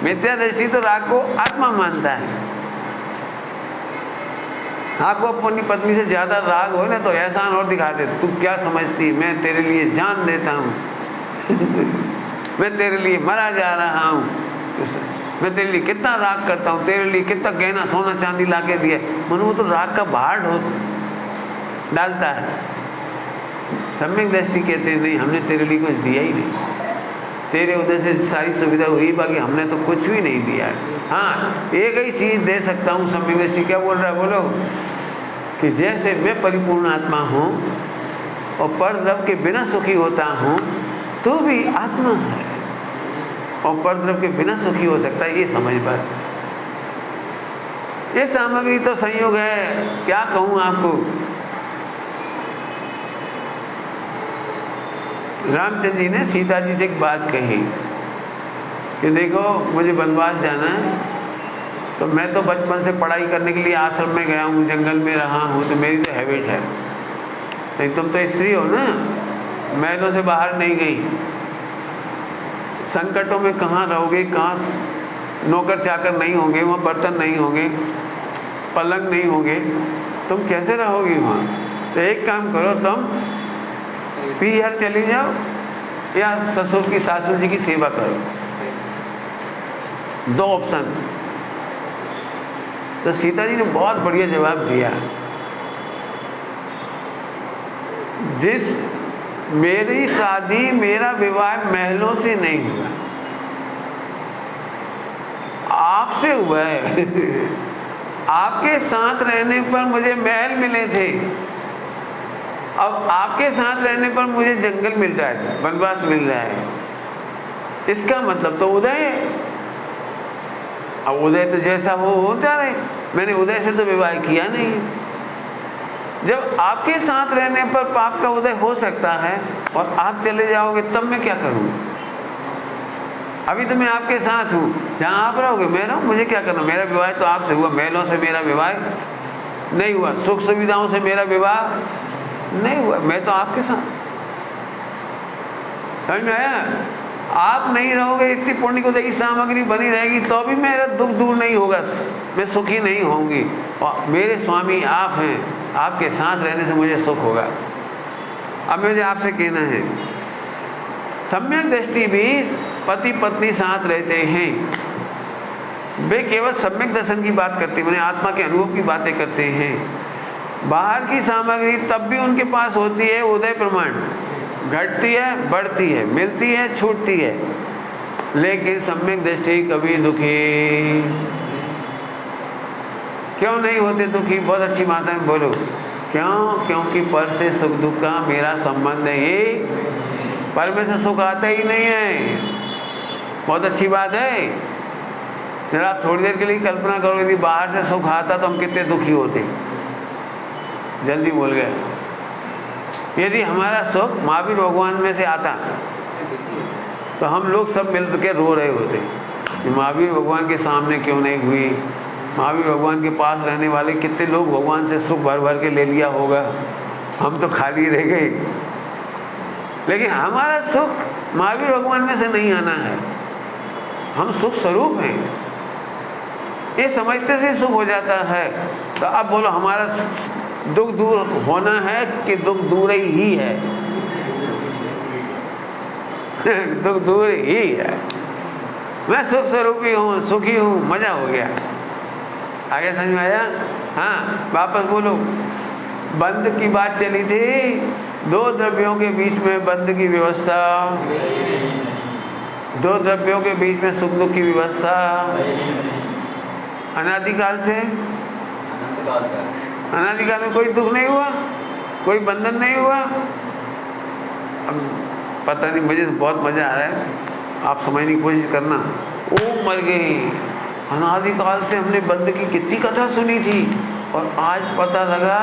मिथ्या दृष्टि तो राग को आत्मा मानता है। आपको अपनी पत्नी से ज्यादा राग हो ना तो एहसान और दिखा दे, तू क्या समझती, मैं तेरे लिए जान देता हूँ। मैं तेरे लिए मरा जा रहा हूँ, मैं तेरे लिए कितना राग करता हूँ, तेरे लिए कितना गहना सोना चांदी ला के दिया। मनो वो तो राग का भार डालता है। सम्यक दृष्टि कहते हैं नहीं, हमने तेरे लिए कुछ दिया ही नहीं, तेरे उधर से सारी सुविधा हुई, बाकी हमने तो कुछ भी नहीं दिया है। हाँ एक ही चीज़ दे सकता हूँ सम्यक दृष्टि। क्या बोल रहा है? बोलो, कि जैसे मैं परिपूर्ण आत्मा हूँ और परद्रव्य के बिना सुखी होता हूँ, तो भी आत्मा है और परद्रव्य के बिना सुखी हो सकता है, ये समझ बस। ये सामग्री तो संयोग है, क्या कहूँ आपको। रामचंद्र जी ने सीता जी से एक बात कही कि देखो मुझे वनवास जाना है, तो मैं तो बचपन से पढ़ाई करने के लिए आश्रम में गया हूँ, जंगल में रहा हूँ, तो मेरी तो हैबिट है। नहीं तुम तो स्त्री हो ना, महलों से बाहर नहीं गई, संकटों में कहाँ रहोगे, कहाँ नौकर चाकर नहीं होंगे, वहाँ बर्तन नहीं होंगे, पलंग नहीं होंगे, तुम कैसे रहोगी वहाँ। तो एक काम करो, तुम पीहर चली जाओ या ससुर की सासुर जी की सेवा करो, दो ऑप्शन। तो सीता जी ने बहुत बढ़िया जवाब दिया, जिस मेरी शादी मेरा विवाह महलों से नहीं हुआ, आपसे हुआ है। आपके साथ रहने पर मुझे महल मिले थे, अब आपके साथ रहने पर मुझे जंगल मिल रहा है, वनवास मिल रहा है। इसका मतलब तो उदय है। अब उदय तो जैसा होता रहे, मैंने उदय से तो विवाह किया नहीं। जब आपके साथ रहने पर पाप का उदय हो सकता है और आप चले जाओगे, तब मैं क्या करूँ। अभी तो मैं आपके साथ हूँ, जहाँ आप रहोगे मैं रहूँ, मुझे क्या करना। मेरा विवाह तो आपसे हुआ, महलों से मेरा विवाह नहीं हुआ, सुख सुविधाओं से मेरा विवाह नहीं हुआ, मैं तो आपके साथ। समझ में आया। आप नहीं रहोगे, इतनी पुण्य को देखी सामग्री बनी रहेगी, तो भी मेरा दुख दूर नहीं होगा, मैं सुखी नहीं होंगी। और मेरे स्वामी आप हैं, आपके साथ रहने से मुझे सुख होगा। अब मुझे आपसे कहना है, सम्यक दृष्टि भी पति पत्नी साथ रहते हैं, वे केवल सम्यक दर्शन की बात करते हैं, मैंने आत्मा के अनुभव की बातें करते हैं। बाहर की सामग्री तब भी उनके पास होती है, उदय प्रमाण, घटती है, बढ़ती है, मिलती है, छूटती है, लेकिन सम्यक दृष्टि कभी दुखी क्यों नहीं होते। दुखी बहुत अच्छी भाषा में बोलो, क्यों। क्योंकि पर से सुख दुख का मेरा संबंध है, पर में से सुख आता ही नहीं है। बहुत अच्छी बात है। जरा आप थोड़ी देर के लिए कल्पना करो, यदि बाहर से सुख आता तो हम कितने दुखी होते। जल्दी बोल गए। यदि हमारा सुख महावीर भगवान में से आता तो हम लोग सब मिल के रो रहे होते, महावीर भगवान के सामने क्यों नहीं हुई। महावीर भगवान के पास रहने वाले कितने लोग भगवान से सुख भर भर के ले लिया होगा, हम तो खाली रह गए। लेकिन हमारा सुख महावीर भगवान में से नहीं आना है, हम सुख स्वरूप हैं, ये समझते से सुख हो जाता है। तो अब बोलो, हमारा दुख दूर होना है कि दुख दूर ही है। दुख दूर ही है। मैं सुख स्वरूपी हूँ, सुखी हूँ, मजा हो गया। आगे समझ में आया। हाँ, वापस बोलो। बंद की बात चली थी, दो द्रव्यों के बीच में बंद की व्यवस्था, दो द्रव्यों के बीच में सुख दुख की व्यवस्था अनादिकाल से। अनादिकाल में कोई दुख नहीं हुआ, कोई बंधन नहीं हुआ। अब पता नहीं, मुझे तो बहुत मज़ा आ रहा है, आप समझने की कोशिश करना। वो मर गई। अनादिकाल से हमने बंध की कितनी कथा सुनी थी, और आज पता लगा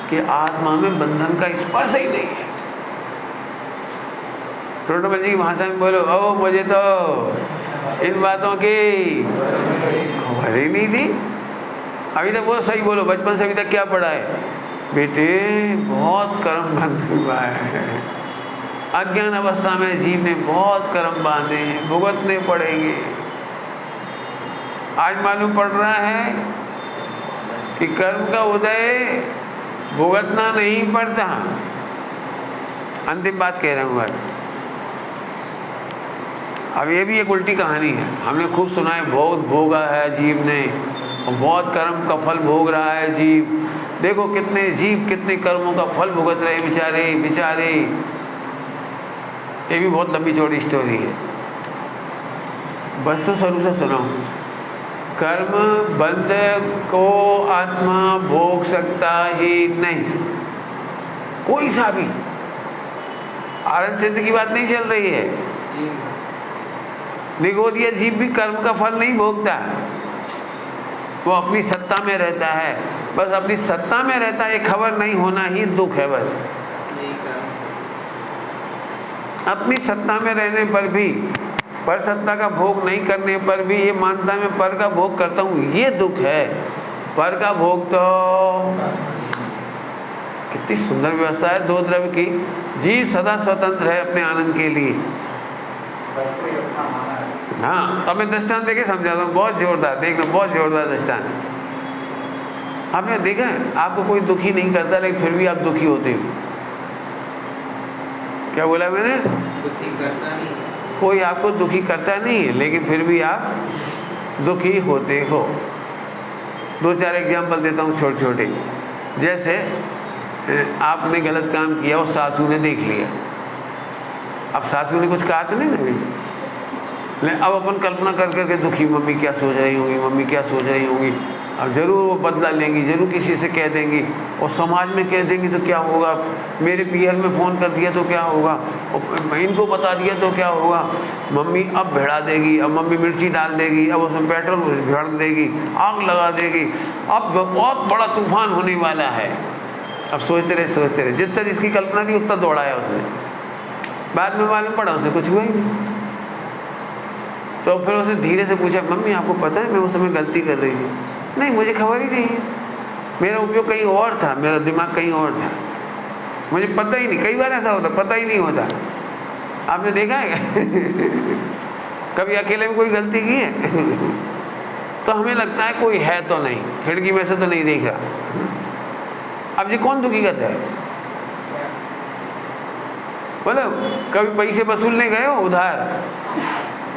कि आत्मा में बंधन का स्पर्श ही नहीं है। छोटे जी की भाषा में बोलो, ओ मुझे तो इन बातों की खबर ही नहीं थी। अभी तक वो सही बोलो, बचपन से अभी तक क्या पढ़ा है बेटे, बहुत कर्म बंध हुआ है। अज्ञान अवस्था में जीव ने बहुत कर्म बांधे हैं, भुगतने पड़ेंगे। आज मालूम पड़ रहा है कि कर्म का उदय भुगतना नहीं पड़ता। अंतिम बात कह रहा हूँ आज। अब ये भी एक उल्टी कहानी है, हमने खूब सुना है, बहुत भोगा है जीव ने, और बहुत कर्म का फल भोग रहा है जीव। देखो कितने जीव कितने कर्मों का फल भुगत रहे बेचारे बेचारे। ये भी बहुत लंबी चौड़ी स्टोरी है, वस्तु स्वरूप से सुनाओ। कर्म बंध को आत्मा भोग सकता ही नहीं, कोई सा भी। आनंद सिद्ध की बात नहीं चल रही है। निगोदिया जीव भी कर्म का फल नहीं भोगता, वो अपनी सत्ता में रहता है, बस अपनी सत्ता में रहता है, खबर नहीं होना ही दुख है बस। अपनी सत्ता में रहने पर भी, पर सत्ता का भोग नहीं करने पर भी ये मानता है मैं पर का भोग करता हूँ, ये दुख है। पर का भोग तो कितनी सुंदर व्यवस्था है दो द्रव्य की। जीव सदा स्वतंत्र है अपने आनंद के लिए। हाँ, तो मैं दृष्टांत देके समझाता हूँ, बहुत जोरदार, देखना बहुत जोरदार दृष्टांत। आपने देखा है आपको कोई दुखी नहीं करता लेकिन फिर भी आप दुखी होते हो। क्या बोला मैंने? दुखी करता नहीं, कोई आपको दुखी करता नहीं है लेकिन फिर भी आप दुखी होते हो। दो चार एग्जाम्पल देता हूँ छोटे छोटे। जैसे आपने गलत काम किया और सासू ने देख लिया, अब सासू ने कुछ कहा तो नहीं ना अभी, लेकिन अब अपन कल्पना कर करके दुखी, मम्मी क्या सोच रही होंगी, मम्मी क्या सोच रही होंगी। अब जरूर वो बदला लेंगी, जरूर किसी से कह देंगी, और समाज में कह देंगी तो क्या होगा, मेरे पीहर में फ़ोन कर दिया तो क्या होगा, और इनको बता दिया तो क्या होगा। मम्मी अब भिड़ा देगी, अब मम्मी मिर्ची डाल देगी, अब उसमें पेट्रोल भड़क देगी, आग लगा देगी, अब बहुत बड़ा तूफान होने वाला है। अब सोचते रहे, जिस तरह जिसकी कल्पना थी उतना दौड़ाया उसने, बाद में मालूम पड़ा उसे कुछ हुआ ही नहीं। तो फिर उसने धीरे से पूछा, मम्मी आपको पता है मैं उस समय गलती कर रही थी? नहीं, मुझे खबर ही नहीं है, मेरा उपयोग कहीं और था, मेरा दिमाग कहीं और था, मुझे पता ही नहीं। कई बार ऐसा होता, पता ही नहीं होता। आपने देखा है कभी अकेले में कोई गलती की है तो हमें लगता है कोई है तो नहीं, खिड़की में से तो नहीं देख रहा। अब ये कौन दुखी करता है? बोलो, कभी पैसे वसूलने गए हो उधार,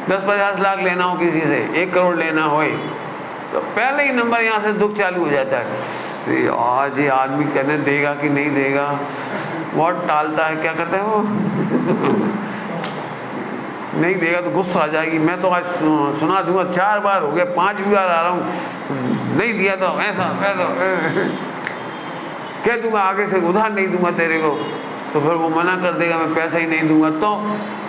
10-50 लाख लेना हो किसी से, 1 करोड़ लेना हो, तो पहले ही नंबर यहाँ से दुख चालू हो जाता है। आज ये आदमी कहने देगा कि नहीं देगा, बहुत टालता है। क्या करता है वो नहीं देगा तो गुस्सा आ जाएगी, मैं तो आज सुना दूंगा, 4 बार हो गया, 5वीं बार आ रहा हूँ, नहीं दिया तो ऐसा कह दूंगा, आगे से उधार नहीं दूंगा तेरे को। तो फिर वो मना कर देगा, मैं पैसा ही नहीं दूंगा। तो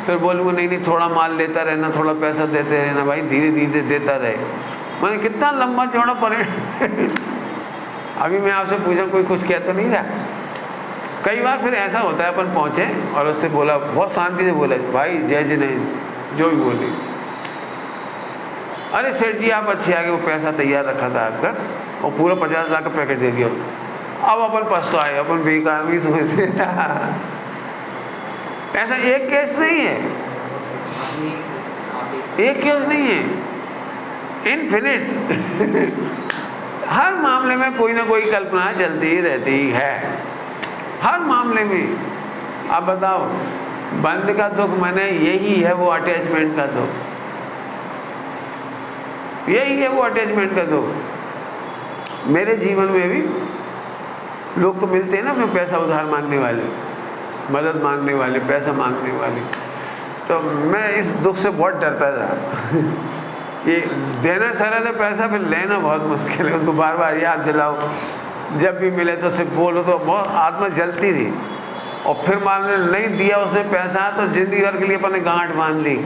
फिर बोलूँगा नहीं थोड़ा माल लेता रहना, थोड़ा पैसा देते रहना भाई, धीरे धीरे देता रहे। मैंने कितना लंबा चौड़ा पड़े अभी मैं आपसे पूछा, कोई कुछ कह तो नहीं रहा। कई बार फिर ऐसा होता है, अपन पहुँचे और उससे बोला, बहुत शांति से बोला, भाई जय जिनेंद्र, जो भी बोले, अरे सेठ जी आप अच्छे आ गए, वो पैसा तैयार रखा था आपका और पूरा 50 लाख का पैकेट दे दिया। अब अपन पछताए, अपन बेकार भी सोचते ऐसा एक केस नहीं है, एक केस नहीं है, इनफिनिट हर मामले में कोई ना कोई कल्पना चलती ही रहती है, हर मामले में। अब बताओ, बंद का दुख माने यही है वो अटैचमेंट का दुख, यही है वो अटैचमेंट का दुख। मेरे जीवन में भी लोग तो मिलते हैं ना अपने पैसा उधार मांगने वाले, मदद मांगने वाले, पैसा मांगने वाले, तो मैं इस दुख से बहुत डरता था ये देना सरल है पैसा, फिर लेना बहुत मुश्किल है, उसको बार बार याद दिलाओ, जब भी मिले तो सिर्फ बोलो, तो बहुत आत्मा जलती थी। और फिर मान लो नहीं दिया उसने पैसा तो जिंदगी भर के लिए अपने गांठ बांध ली,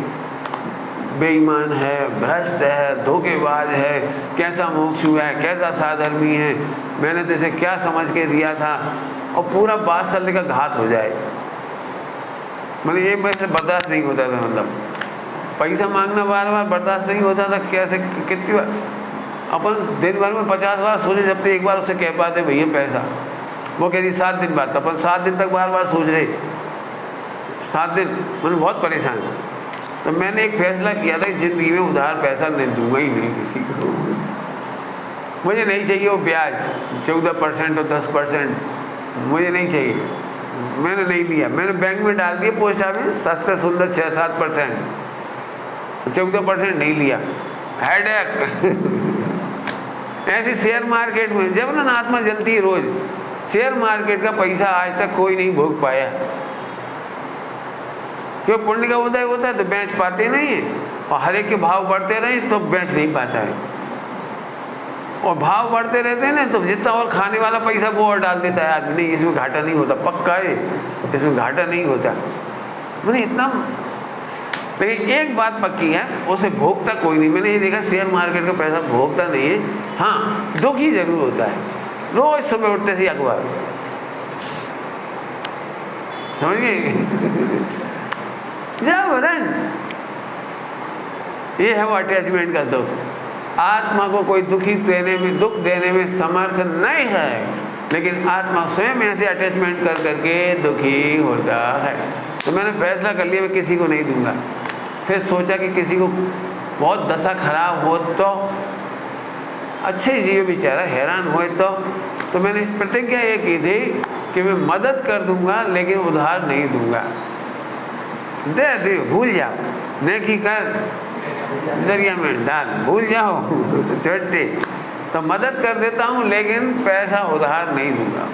बेईमान है, भ्रष्ट है, धोखेबाज है, कैसा मोक्षु है, कैसा साधर्मी है, मैंने तो इसे क्या समझ के दिया था, और पूरा बात चलने का घात हो जाए। मतलब ये मेरे से बर्दाश्त नहीं होता था, मतलब पैसा मांगना बार बार बर्दाश्त नहीं होता था। कैसे कितनी बार अपन दिन भर में 50 बार सोचे, जब तक एक बार उससे कह पाते भैया पैसा, वो कहती 7 दिन बाद, अपन 7 दिन तक बार बार सोच रहे, 7 दिन, मैंने बहुत परेशान। तो मैंने एक फैसला किया था कि ज़िंदगी में उधार पैसा नहीं दूंगा ही नहीं किसी को, मुझे नहीं चाहिए वो ब्याज 14% और 10%, मुझे नहीं चाहिए, मैंने नहीं लिया। मैंने बैंक में डाल दिया पैसा में, सस्ते सुंदर 6-7%, 14% नहीं लिया, हेडेक ऐसे शेयर मार्केट में जब ना आत्मा जलती है रोज, शेयर मार्केट का पैसा आज तक कोई नहीं भोग पाया, क्यों पुण्य का उदय होता है तो बेच पाते नहीं है, और हर एक के भाव बढ़ते रहे तो बेच नहीं पाता है। और भाव बढ़ते रहते हैं ना, तो जितना और खाने वाला पैसा वो और डाल देता है आदमी। नहीं, इसमें घाटा नहीं होता, पक्का है, इसमें घाटा नहीं होता। मैंने इतना, लेकिन एक बात पक्की है, उसे भोगता कोई नहीं। मैंने ये देखा शेयर मार्केट का पैसा भोगता नहीं है, हाँ दुखी जरूर होता है। रोज सुबह उठते से अखबार, समझ गए? जाओ वरन, ये है वो अटैचमेंट का दुख। आत्मा को कोई दुख देने में समर्थ नहीं है, लेकिन आत्मा स्वयं ऐसे अटैचमेंट कर करके दुखी होता है। तो मैंने फैसला कर लिया मैं किसी को नहीं दूंगा। फिर सोचा कि किसी को बहुत दशा खराब हो तो, अच्छे जीव बेचारा हैरान हुए तो मैंने प्रतिज्ञा ये की थी कि मैं मदद कर दूंगा लेकिन उधार नहीं दूंगा। दे दे, भूल जाओ, नेकी कर दरिया में डाल, भूल जाओ छोटे, तो मदद कर देता हूँ लेकिन पैसा उधार नहीं दूंगा।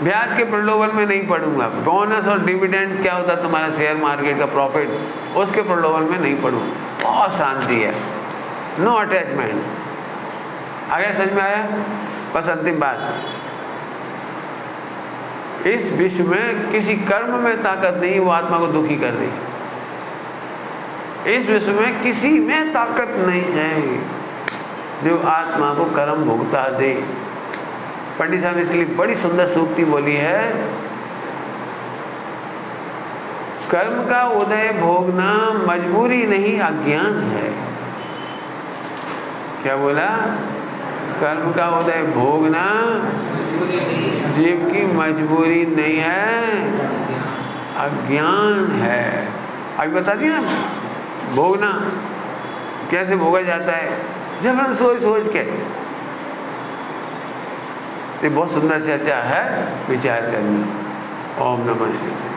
ब्याज के प्रलोभन में नहीं पड़ूंगा। बोनस और डिविडेंड क्या होता है तुम्हारा शेयर मार्केट का प्रॉफिट, उसके प्रलोभन में नहीं पड़ूँ। बहुत शांति है, नो अटैचमेंट। आगे समझ में आया? बस अंतिम बात, इस विश्व में किसी कर्म में ताकत नहीं वो आत्मा को दुखी कर दे। इस विश्व में किसी में ताकत नहीं है जो आत्मा को कर्म भुगता दे। पंडित साहब ने इसके लिए बड़ी सुंदर सूक्ति बोली है, कर्म का उदय भोगना मजबूरी नहीं अज्ञान है। क्या बोला? कर्म का उदय भोगना जीव की मजबूरी नहीं है, अज्ञान है। अभी बता दिया ना, भोगना कैसे भोगा जाता है, जबरन सोच सोच के। तो बहुत सुंदर चर्चा है, विचार करना। ओम नमः शिवाय।